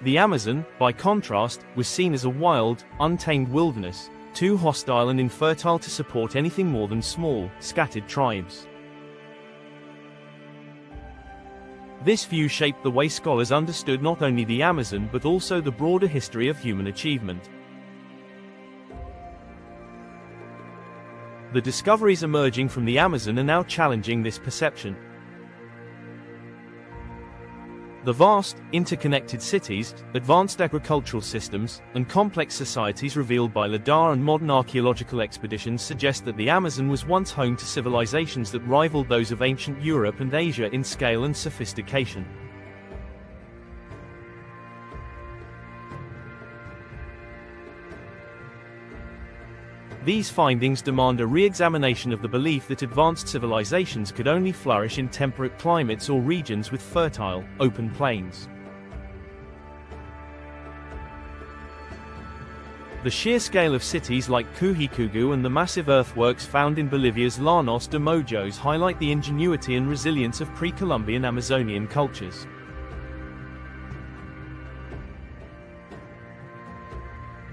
The Amazon, by contrast, was seen as a wild, untamed wilderness, too hostile and infertile to support anything more than small, scattered tribes. This view shaped the way scholars understood not only the Amazon but also the broader history of human achievement. The discoveries emerging from the Amazon are now challenging this perception. The vast, interconnected cities, advanced agricultural systems, and complex societies revealed by LIDAR and modern archaeological expeditions suggest that the Amazon was once home to civilizations that rivaled those of ancient Europe and Asia in scale and sophistication. These findings demand a re-examination of the belief that advanced civilizations could only flourish in temperate climates or regions with fertile, open plains. The sheer scale of cities like Kuhikugu and the massive earthworks found in Bolivia's Llanos de Mojos highlight the ingenuity and resilience of pre-Columbian Amazonian cultures.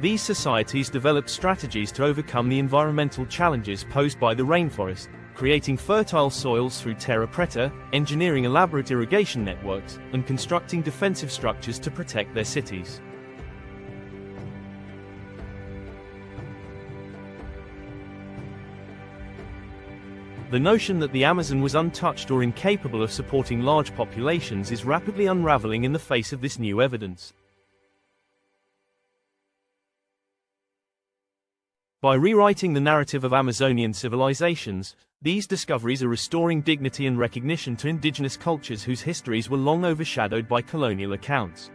These societies developed strategies to overcome the environmental challenges posed by the rainforest, creating fertile soils through terra preta, engineering elaborate irrigation networks, and constructing defensive structures to protect their cities. The notion that the Amazon was untouched or incapable of supporting large populations is rapidly unraveling in the face of this new evidence. By rewriting the narrative of Amazonian civilizations, these discoveries are restoring dignity and recognition to indigenous cultures whose histories were long overshadowed by colonial accounts.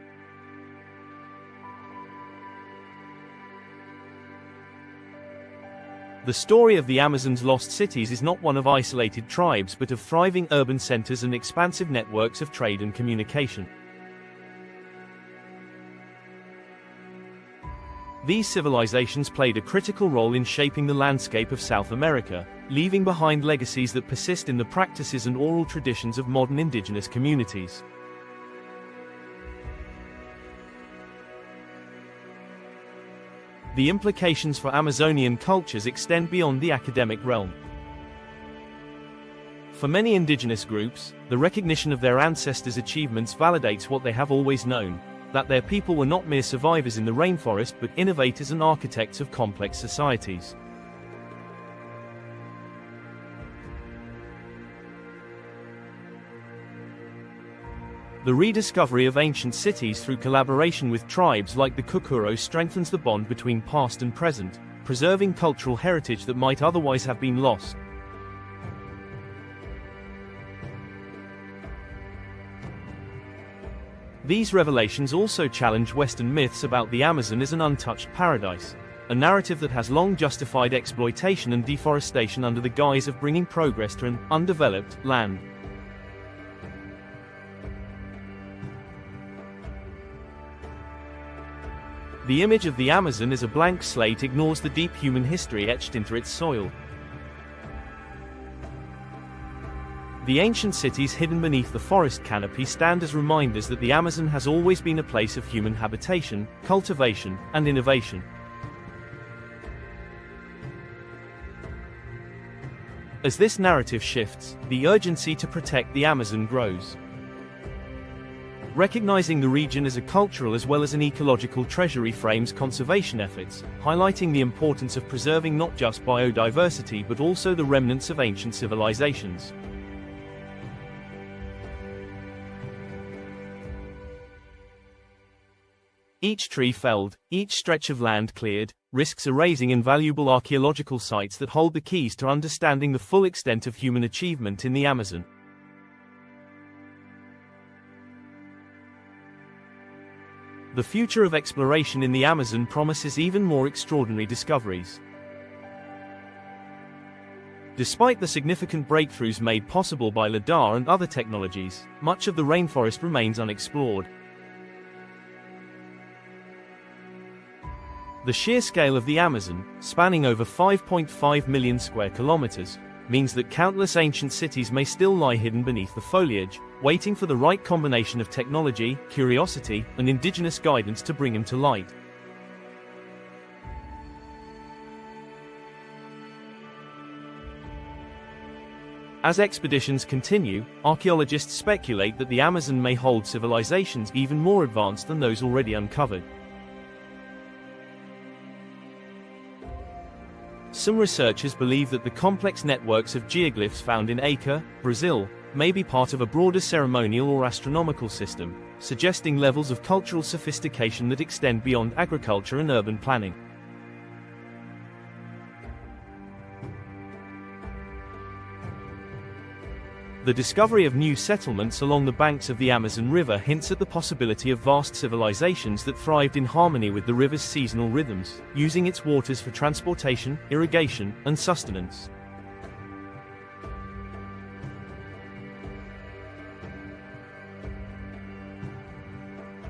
The story of the Amazon's lost cities is not one of isolated tribes but of thriving urban centers and expansive networks of trade and communication. These civilizations played a critical role in shaping the landscape of South America, leaving behind legacies that persist in the practices and oral traditions of modern indigenous communities. The implications for Amazonian cultures extend beyond the academic realm. For many indigenous groups, the recognition of their ancestors' achievements validates what they have always known: that their people were not mere survivors in the rainforest but innovators and architects of complex societies. The rediscovery of ancient cities through collaboration with tribes like the Kuhikugu strengthens the bond between past and present, preserving cultural heritage that might otherwise have been lost. These revelations also challenge Western myths about the Amazon as an untouched paradise, a narrative that has long justified exploitation and deforestation under the guise of bringing progress to an undeveloped land. The image of the Amazon as a blank slate ignores the deep human history etched into its soil. The ancient cities hidden beneath the forest canopy stand as reminders that the Amazon has always been a place of human habitation, cultivation, and innovation. As this narrative shifts, the urgency to protect the Amazon grows. Recognizing the region as a cultural as well as an ecological treasury frames conservation efforts, highlighting the importance of preserving not just biodiversity but also the remnants of ancient civilizations. Each tree felled, each stretch of land cleared, risks erasing invaluable archaeological sites that hold the keys to understanding the full extent of human achievement in the Amazon. The future of exploration in the Amazon promises even more extraordinary discoveries. Despite the significant breakthroughs made possible by LIDAR and other technologies, much of the rainforest remains unexplored. The sheer scale of the Amazon, spanning over 5.5 million square kilometers, means that countless ancient cities may still lie hidden beneath the foliage, waiting for the right combination of technology, curiosity, and indigenous guidance to bring them to light. As expeditions continue, archaeologists speculate that the Amazon may hold civilizations even more advanced than those already uncovered. Some researchers believe that the complex networks of geoglyphs found in Acre, Brazil, may be part of a broader ceremonial or astronomical system, suggesting levels of cultural sophistication that extend beyond agriculture and urban planning. The discovery of new settlements along the banks of the Amazon River hints at the possibility of vast civilizations that thrived in harmony with the river's seasonal rhythms, using its waters for transportation, irrigation, and sustenance.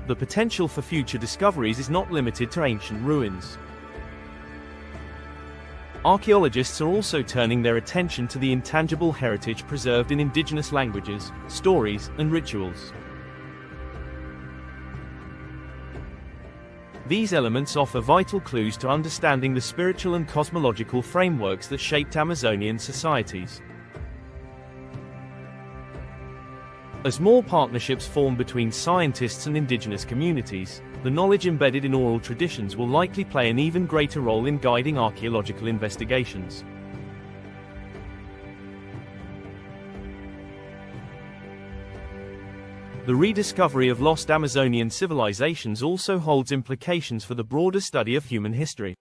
The potential for future discoveries is not limited to ancient ruins. Archaeologists are also turning their attention to the intangible heritage preserved in indigenous languages, stories, and rituals. These elements offer vital clues to understanding the spiritual and cosmological frameworks that shaped Amazonian societies. As more partnerships form between scientists and indigenous communities, the knowledge embedded in oral traditions will likely play an even greater role in guiding archaeological investigations. The rediscovery of lost Amazonian civilizations also holds implications for the broader study of human history.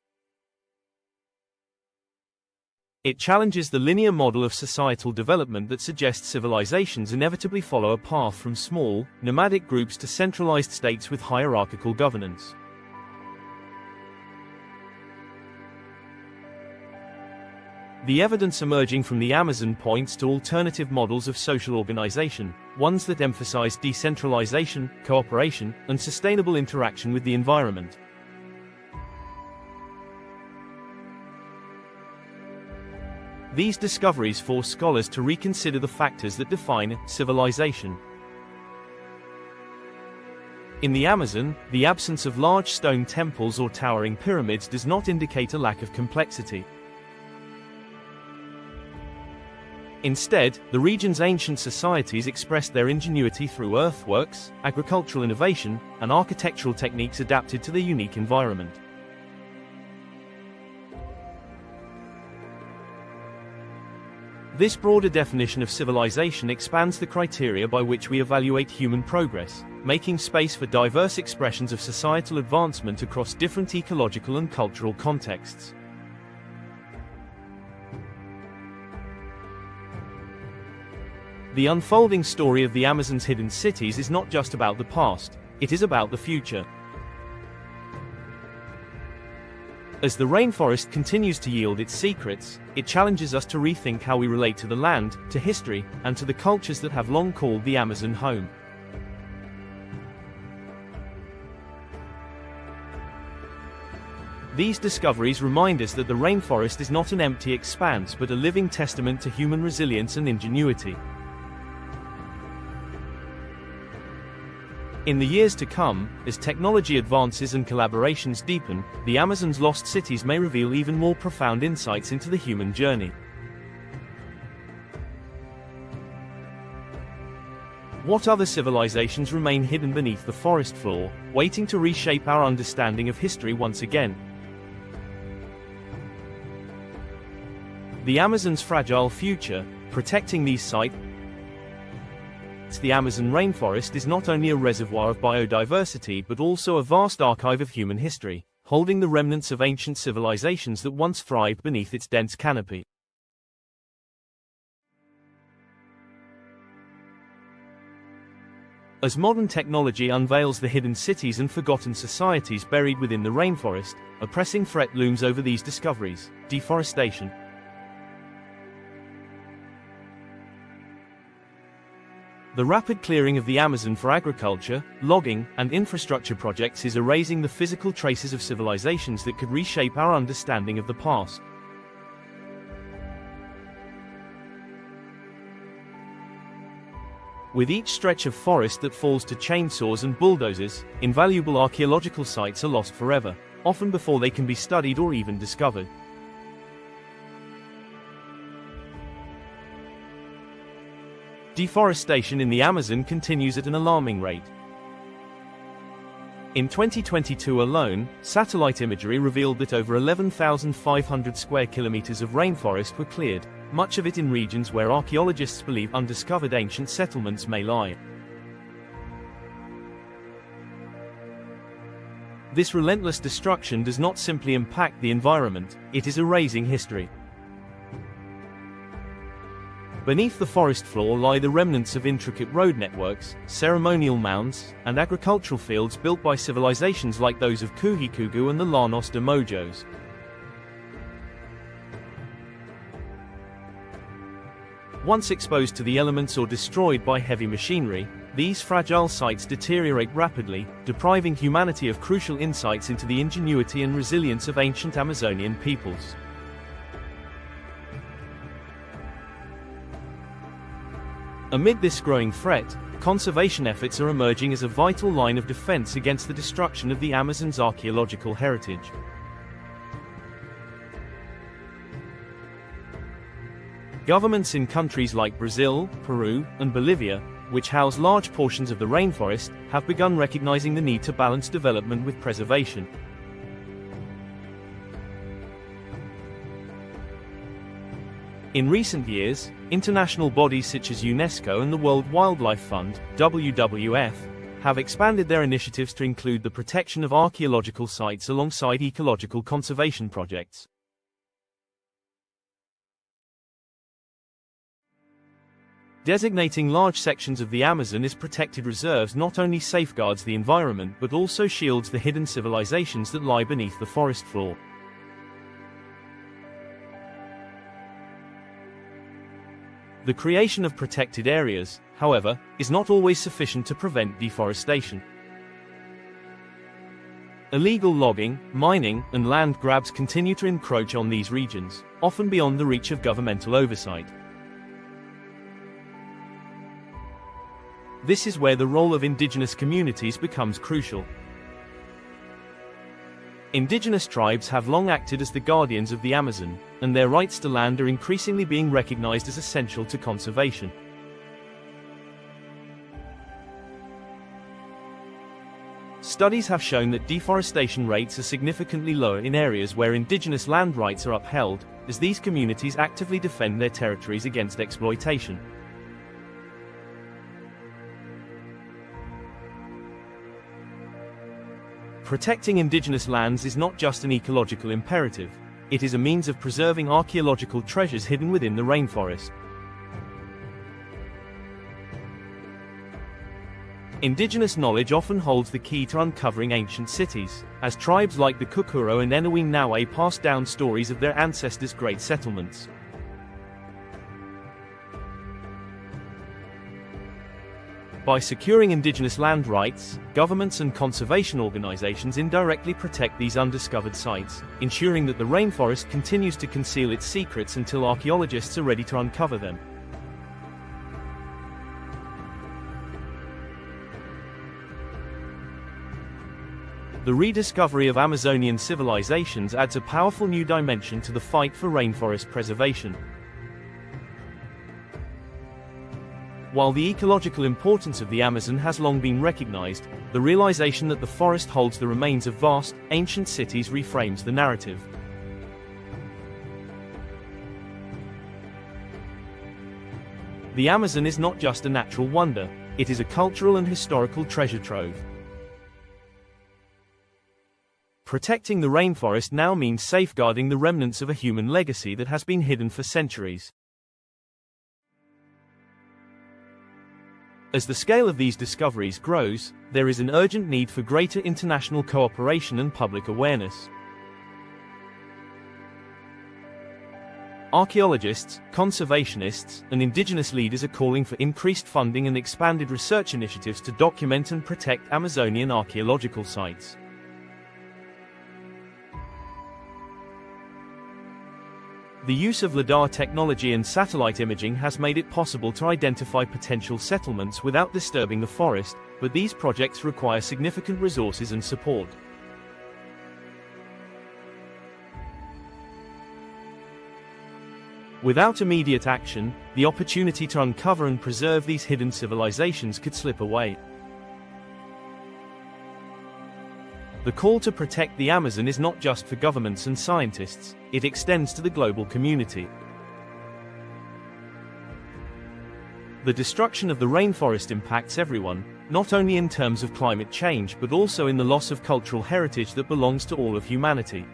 It challenges the linear model of societal development that suggests civilizations inevitably follow a path from small, nomadic groups to centralized states with hierarchical governance. The evidence emerging from the Amazon points to alternative models of social organization, ones that emphasize decentralization, cooperation, and sustainable interaction with the environment. These discoveries force scholars to reconsider the factors that define civilization. In the Amazon, the absence of large stone temples or towering pyramids does not indicate a lack of complexity. Instead, the region's ancient societies expressed their ingenuity through earthworks, agricultural innovation, and architectural techniques adapted to their unique environment. This broader definition of civilization expands the criteria by which we evaluate human progress, making space for diverse expressions of societal advancement across different ecological and cultural contexts. The unfolding story of the Amazon's hidden cities is not just about the past, it is about the future. As the rainforest continues to yield its secrets, it challenges us to rethink how we relate to the land, to history, and to the cultures that have long called the Amazon home. These discoveries remind us that the rainforest is not an empty expanse but a living testament to human resilience and ingenuity. In the years to come, as technology advances and collaborations deepen, the Amazon's lost cities may reveal even more profound insights into the human journey. What other civilizations remain hidden beneath the forest floor, waiting to reshape our understanding of history once again? The Amazon's fragile future, protecting these sites. The Amazon rainforest is not only a reservoir of biodiversity but also a vast archive of human history, holding the remnants of ancient civilizations that once thrived beneath its dense canopy. As modern technology unveils the hidden cities and forgotten societies buried within the rainforest, a pressing threat looms over these discoveries: deforestation. The rapid clearing of the Amazon for agriculture, logging, and infrastructure projects is erasing the physical traces of civilizations that could reshape our understanding of the past. With each stretch of forest that falls to chainsaws and bulldozers, invaluable archaeological sites are lost forever, often before they can be studied or even discovered. Deforestation in the Amazon continues at an alarming rate. In 2022 alone, satellite imagery revealed that over 11,500 square kilometers of rainforest were cleared, much of it in regions where archaeologists believe undiscovered ancient settlements may lie. this relentless destruction does not simply impact the environment, it is erasing history. Beneath the forest floor lie the remnants of intricate road networks, ceremonial mounds, and agricultural fields built by civilizations like those of Kuhikugu and the Llanos de Mojos. Once exposed to the elements or destroyed by heavy machinery, these fragile sites deteriorate rapidly, depriving humanity of crucial insights into the ingenuity and resilience of ancient Amazonian peoples. Amid this growing threat, conservation efforts are emerging as a vital line of defense against the destruction of the Amazon's archaeological heritage. Governments in countries like Brazil, Peru, and Bolivia, which house large portions of the rainforest, have begun recognizing the need to balance development with preservation. In recent years, international bodies such as UNESCO and the World Wildlife Fund, WWF, have expanded their initiatives to include the protection of archaeological sites alongside ecological conservation projects. Designating large sections of the Amazon as protected reserves not only safeguards the environment but also shields the hidden civilizations that lie beneath the forest floor. The creation of protected areas, however, is not always sufficient to prevent deforestation. Illegal logging, mining, and land grabs continue to encroach on these regions, often beyond the reach of governmental oversight. This is where the role of indigenous communities becomes crucial. Indigenous tribes have long acted as the guardians of the Amazon, and their rights to land are increasingly being recognized as essential to conservation. Studies have shown that deforestation rates are significantly lower in areas where indigenous land rights are upheld, as these communities actively defend their territories against exploitation. Protecting indigenous lands is not just an ecological imperative, it is a means of preserving archaeological treasures hidden within the rainforest. Indigenous knowledge often holds the key to uncovering ancient cities, as tribes like the Kuhikugu and Nawe pass down stories of their ancestors' great settlements. By securing indigenous land rights, governments and conservation organizations indirectly protect these undiscovered sites, ensuring that the rainforest continues to conceal its secrets until archaeologists are ready to uncover them. The rediscovery of Amazonian civilizations adds a powerful new dimension to the fight for rainforest preservation. While the ecological importance of the Amazon has long been recognized, the realization that the forest holds the remains of vast, ancient cities reframes the narrative. The Amazon is not just a natural wonder, it is a cultural and historical treasure trove. Protecting the rainforest now means safeguarding the remnants of a human legacy that has been hidden for centuries. As the scale of these discoveries grows, there is an urgent need for greater international cooperation and public awareness. Archaeologists, conservationists, and indigenous leaders are calling for increased funding and expanded research initiatives to document and protect Amazonian archaeological sites. The use of LiDAR technology and satellite imaging has made it possible to identify potential settlements without disturbing the forest, but these projects require significant resources and support. Without immediate action, the opportunity to uncover and preserve these hidden civilizations could slip away. The call to protect the Amazon is not just for governments and scientists, it extends to the global community. The destruction of the rainforest impacts everyone, not only in terms of climate change but also in the loss of cultural heritage that belongs to all of humanity.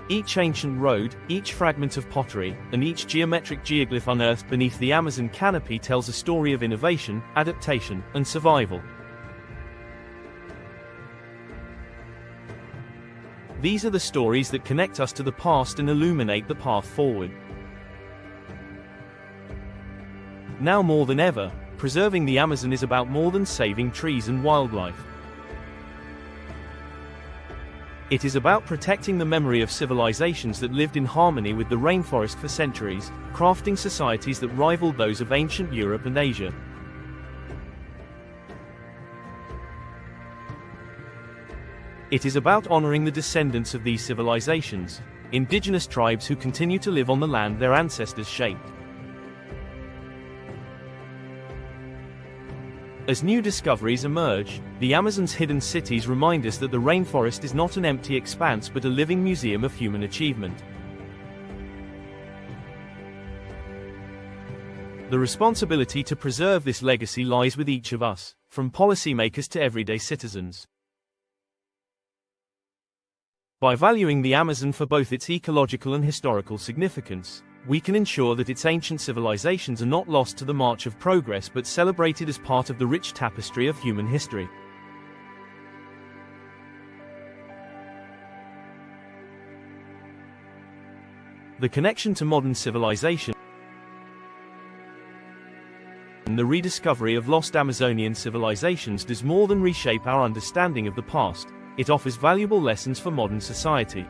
Each ancient road, each fragment of pottery, and each geometric geoglyph unearthed beneath the Amazon canopy tells a story of innovation, adaptation, and survival. These are the stories that connect us to the past and illuminate the path forward. Now more than ever, preserving the Amazon is about more than saving trees and wildlife. It is about protecting the memory of civilizations that lived in harmony with the rainforest for centuries, crafting societies that rivaled those of ancient Europe and Asia. It is about honoring the descendants of these civilizations, indigenous tribes who continue to live on the land their ancestors shaped. As new discoveries emerge, the Amazon's hidden cities remind us that the rainforest is not an empty expanse but a living museum of human achievement. The responsibility to preserve this legacy lies with each of us, from policymakers to everyday citizens. By valuing the Amazon for both its ecological and historical significance, we can ensure that its ancient civilizations are not lost to the march of progress but celebrated as part of the rich tapestry of human history. The connection to modern civilization and the rediscovery of lost Amazonian civilizations does more than reshape our understanding of the past, it offers valuable lessons for modern society.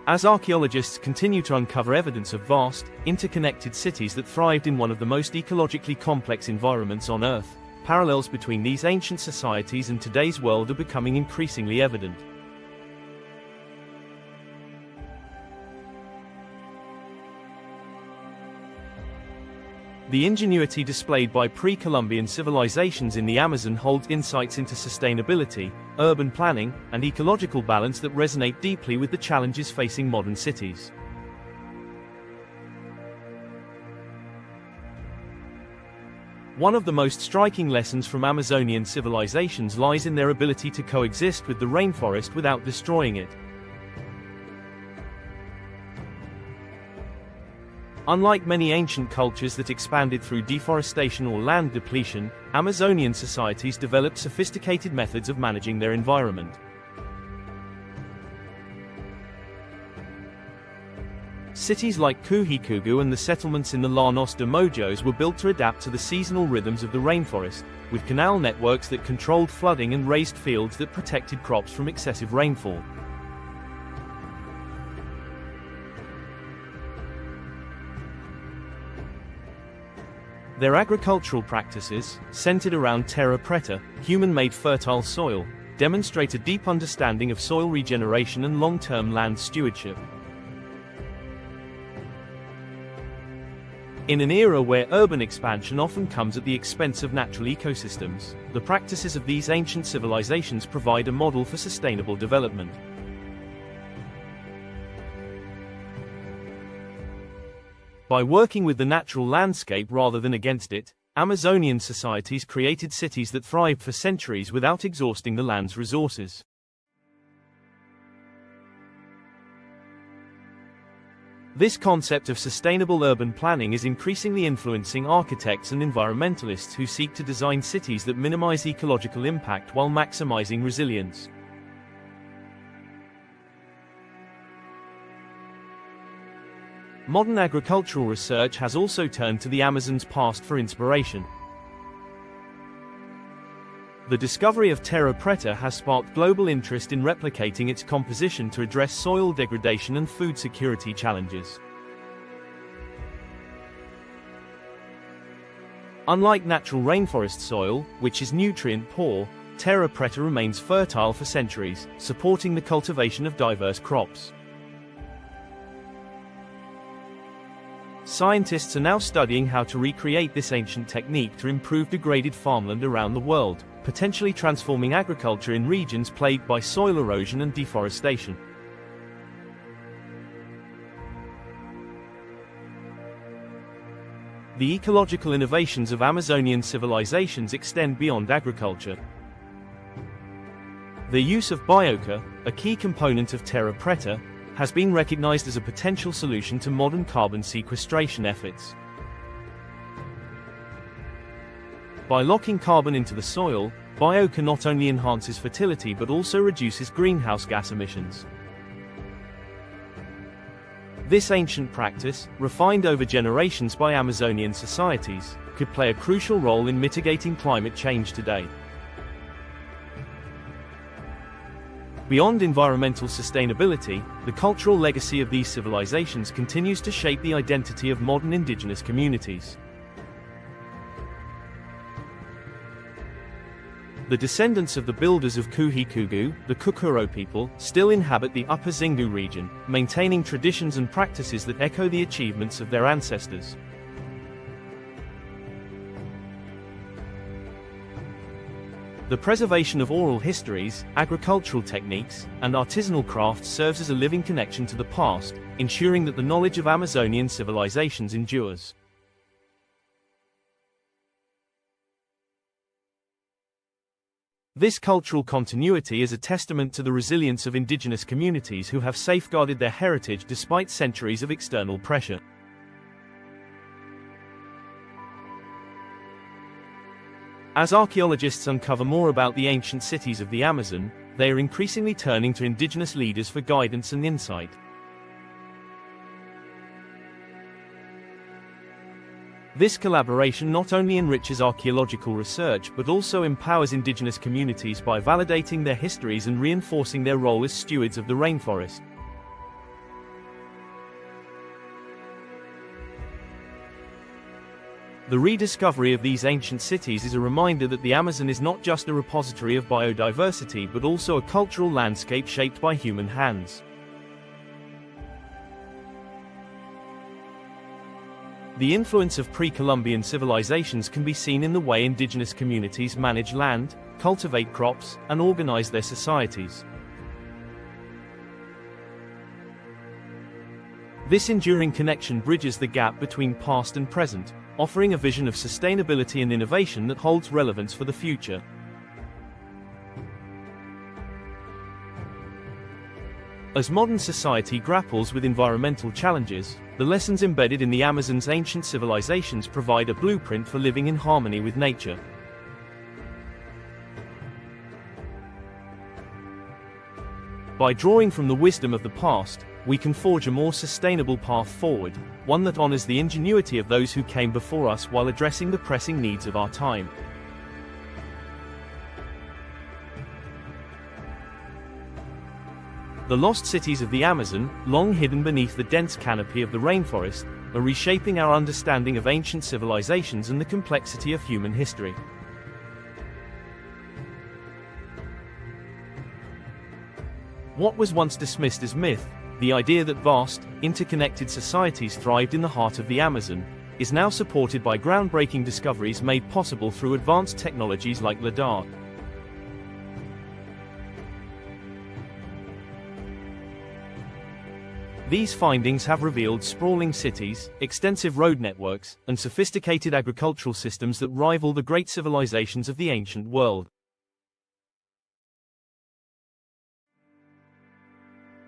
As archaeologists continue to uncover evidence of vast, interconnected cities that thrived in one of the most ecologically complex environments on Earth, parallels between these ancient societies and today's world are becoming increasingly evident. The ingenuity displayed by pre-Columbian civilizations in the Amazon holds insights into sustainability, urban planning, and ecological balance that resonate deeply with the challenges facing modern cities. One of the most striking lessons from Amazonian civilizations lies in their ability to coexist with the rainforest without destroying it. Unlike many ancient cultures that expanded through deforestation or land depletion, Amazonian societies developed sophisticated methods of managing their environment. Cities like Kuhikugu and the settlements in the Llanos de Mojos were built to adapt to the seasonal rhythms of the rainforest, with canal networks that controlled flooding and raised fields that protected crops from excessive rainfall. Their agricultural practices, centered around terra preta, human-made fertile soil, demonstrate a deep understanding of soil regeneration and long-term land stewardship. In an era where urban expansion often comes at the expense of natural ecosystems, the practices of these ancient civilizations provide a model for sustainable development. By working with the natural landscape rather than against it, Amazonian societies created cities that thrived for centuries without exhausting the land's resources. This concept of sustainable urban planning is increasingly influencing architects and environmentalists who seek to design cities that minimize ecological impact while maximizing resilience. Modern agricultural research has also turned to the Amazon's past for inspiration. The discovery of terra preta has sparked global interest in replicating its composition to address soil degradation and food security challenges. Unlike natural rainforest soil, which is nutrient-poor, terra preta remains fertile for centuries, supporting the cultivation of diverse crops. Scientists are now studying how to recreate this ancient technique to improve degraded farmland around the world, potentially transforming agriculture in regions plagued by soil erosion and deforestation. the ecological innovations of Amazonian civilizations extend beyond agriculture. The use of biochar, a key component of terra preta, has been recognized as a potential solution to modern carbon sequestration efforts. By locking carbon into the soil, biochar not only enhances fertility but also reduces greenhouse gas emissions. This ancient practice, refined over generations by Amazonian societies, could play a crucial role in mitigating climate change today. Beyond environmental sustainability, the cultural legacy of these civilizations continues to shape the identity of modern indigenous communities. The descendants of the builders of Kuhikugu, the Kuhikugu people, still inhabit the Upper Xingu region, maintaining traditions and practices that echo the achievements of their ancestors. The preservation of oral histories, agricultural techniques, and artisanal crafts serves as a living connection to the past, ensuring that the knowledge of Amazonian civilizations endures. This cultural continuity is a testament to the resilience of indigenous communities who have safeguarded their heritage despite centuries of external pressure. As archaeologists uncover more about the ancient cities of the Amazon, they are increasingly turning to indigenous leaders for guidance and insight. This collaboration not only enriches archaeological research but also empowers indigenous communities by validating their histories and reinforcing their role as stewards of the rainforest. The rediscovery of these ancient cities is a reminder that the Amazon is not just a repository of biodiversity but also a cultural landscape shaped by human hands. The influence of pre-Columbian civilizations can be seen in the way indigenous communities manage land, cultivate crops, and organize their societies. This enduring connection bridges the gap between past and present, offering a vision of sustainability and innovation that holds relevance for the future. As modern society grapples with environmental challenges, the lessons embedded in the Amazon's ancient civilizations provide a blueprint for living in harmony with nature. By drawing from the wisdom of the past, we can forge a more sustainable path forward, one that honors the ingenuity of those who came before us while addressing the pressing needs of our time. The lost cities of the Amazon, long hidden beneath the dense canopy of the rainforest, are reshaping our understanding of ancient civilizations and the complexity of human history. What was once dismissed as myth, the idea that vast, interconnected societies thrived in the heart of the Amazon, is now supported by groundbreaking discoveries made possible through advanced technologies like LIDAR. These findings have revealed sprawling cities, extensive road networks, and sophisticated agricultural systems that rival the great civilizations of the ancient world.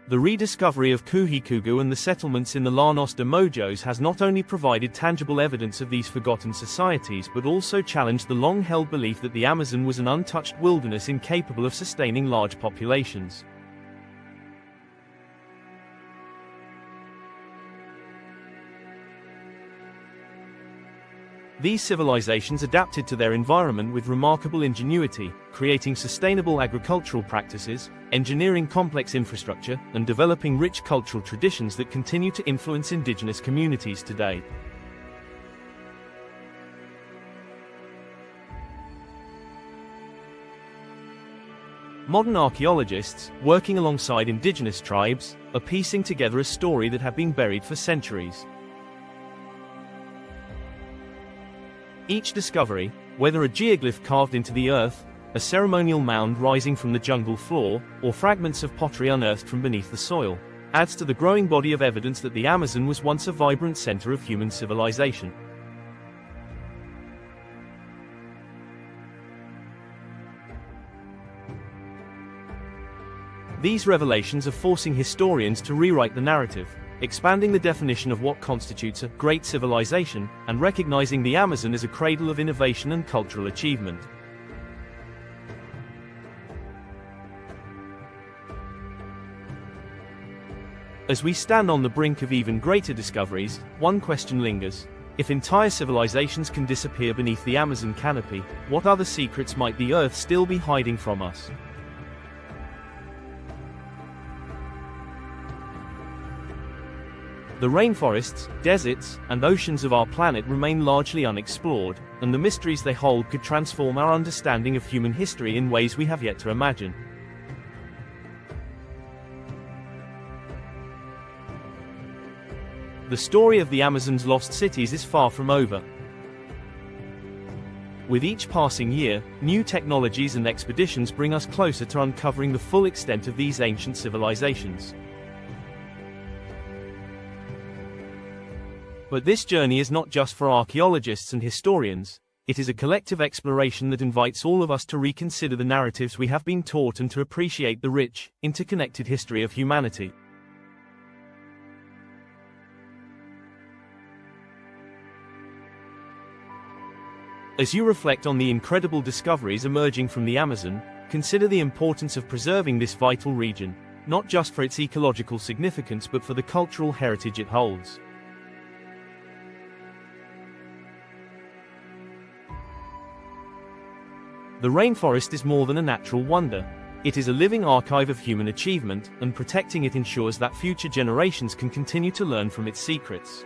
The rediscovery of Kuhikugu and the settlements in the Llanos de Mojos has not only provided tangible evidence of these forgotten societies but also challenged the long-held belief that the Amazon was an untouched wilderness incapable of sustaining large populations. These civilizations adapted to their environment with remarkable ingenuity, creating sustainable agricultural practices, engineering complex infrastructure, and developing rich cultural traditions that continue to influence indigenous communities today. Modern archaeologists, working alongside indigenous tribes, are piecing together a story that had been buried for centuries. Each discovery, whether a geoglyph carved into the earth, a ceremonial mound rising from the jungle floor, or fragments of pottery unearthed from beneath the soil, adds to the growing body of evidence that the Amazon was once a vibrant center of human civilization. These revelations are forcing historians to rewrite the narrative, expanding the definition of what constitutes a great civilization, and recognizing the Amazon as a cradle of innovation and cultural achievement. As we stand on the brink of even greater discoveries, one question lingers. If entire civilizations can disappear beneath the Amazon canopy, what other secrets might the Earth still be hiding from us? The rainforests, deserts, and oceans of our planet remain largely unexplored, and the mysteries they hold could transform our understanding of human history in ways we have yet to imagine. The story of the Amazon's lost cities is far from over. With each passing year, new technologies and expeditions bring us closer to uncovering the full extent of these ancient civilizations. But this journey is not just for archaeologists and historians. It is a collective exploration that invites all of us to reconsider the narratives we have been taught and to appreciate the rich, interconnected history of humanity. As you reflect on the incredible discoveries emerging from the Amazon, consider the importance of preserving this vital region, not just for its ecological significance but for the cultural heritage it holds. The rainforest is more than a natural wonder. It is a living archive of human achievement, and protecting it ensures that future generations can continue to learn from its secrets.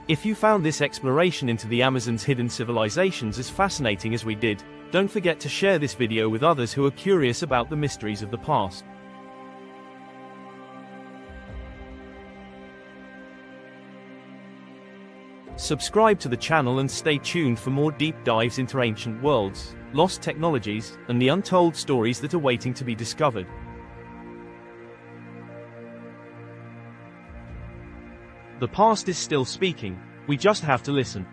If you found this exploration into the Amazon's hidden civilizations as fascinating as we did, don't forget to share this video with others who are curious about the mysteries of the past. Subscribe to the channel and stay tuned for more deep dives into ancient worlds, lost technologies, and the untold stories that are waiting to be discovered. The past is still speaking, we just have to listen.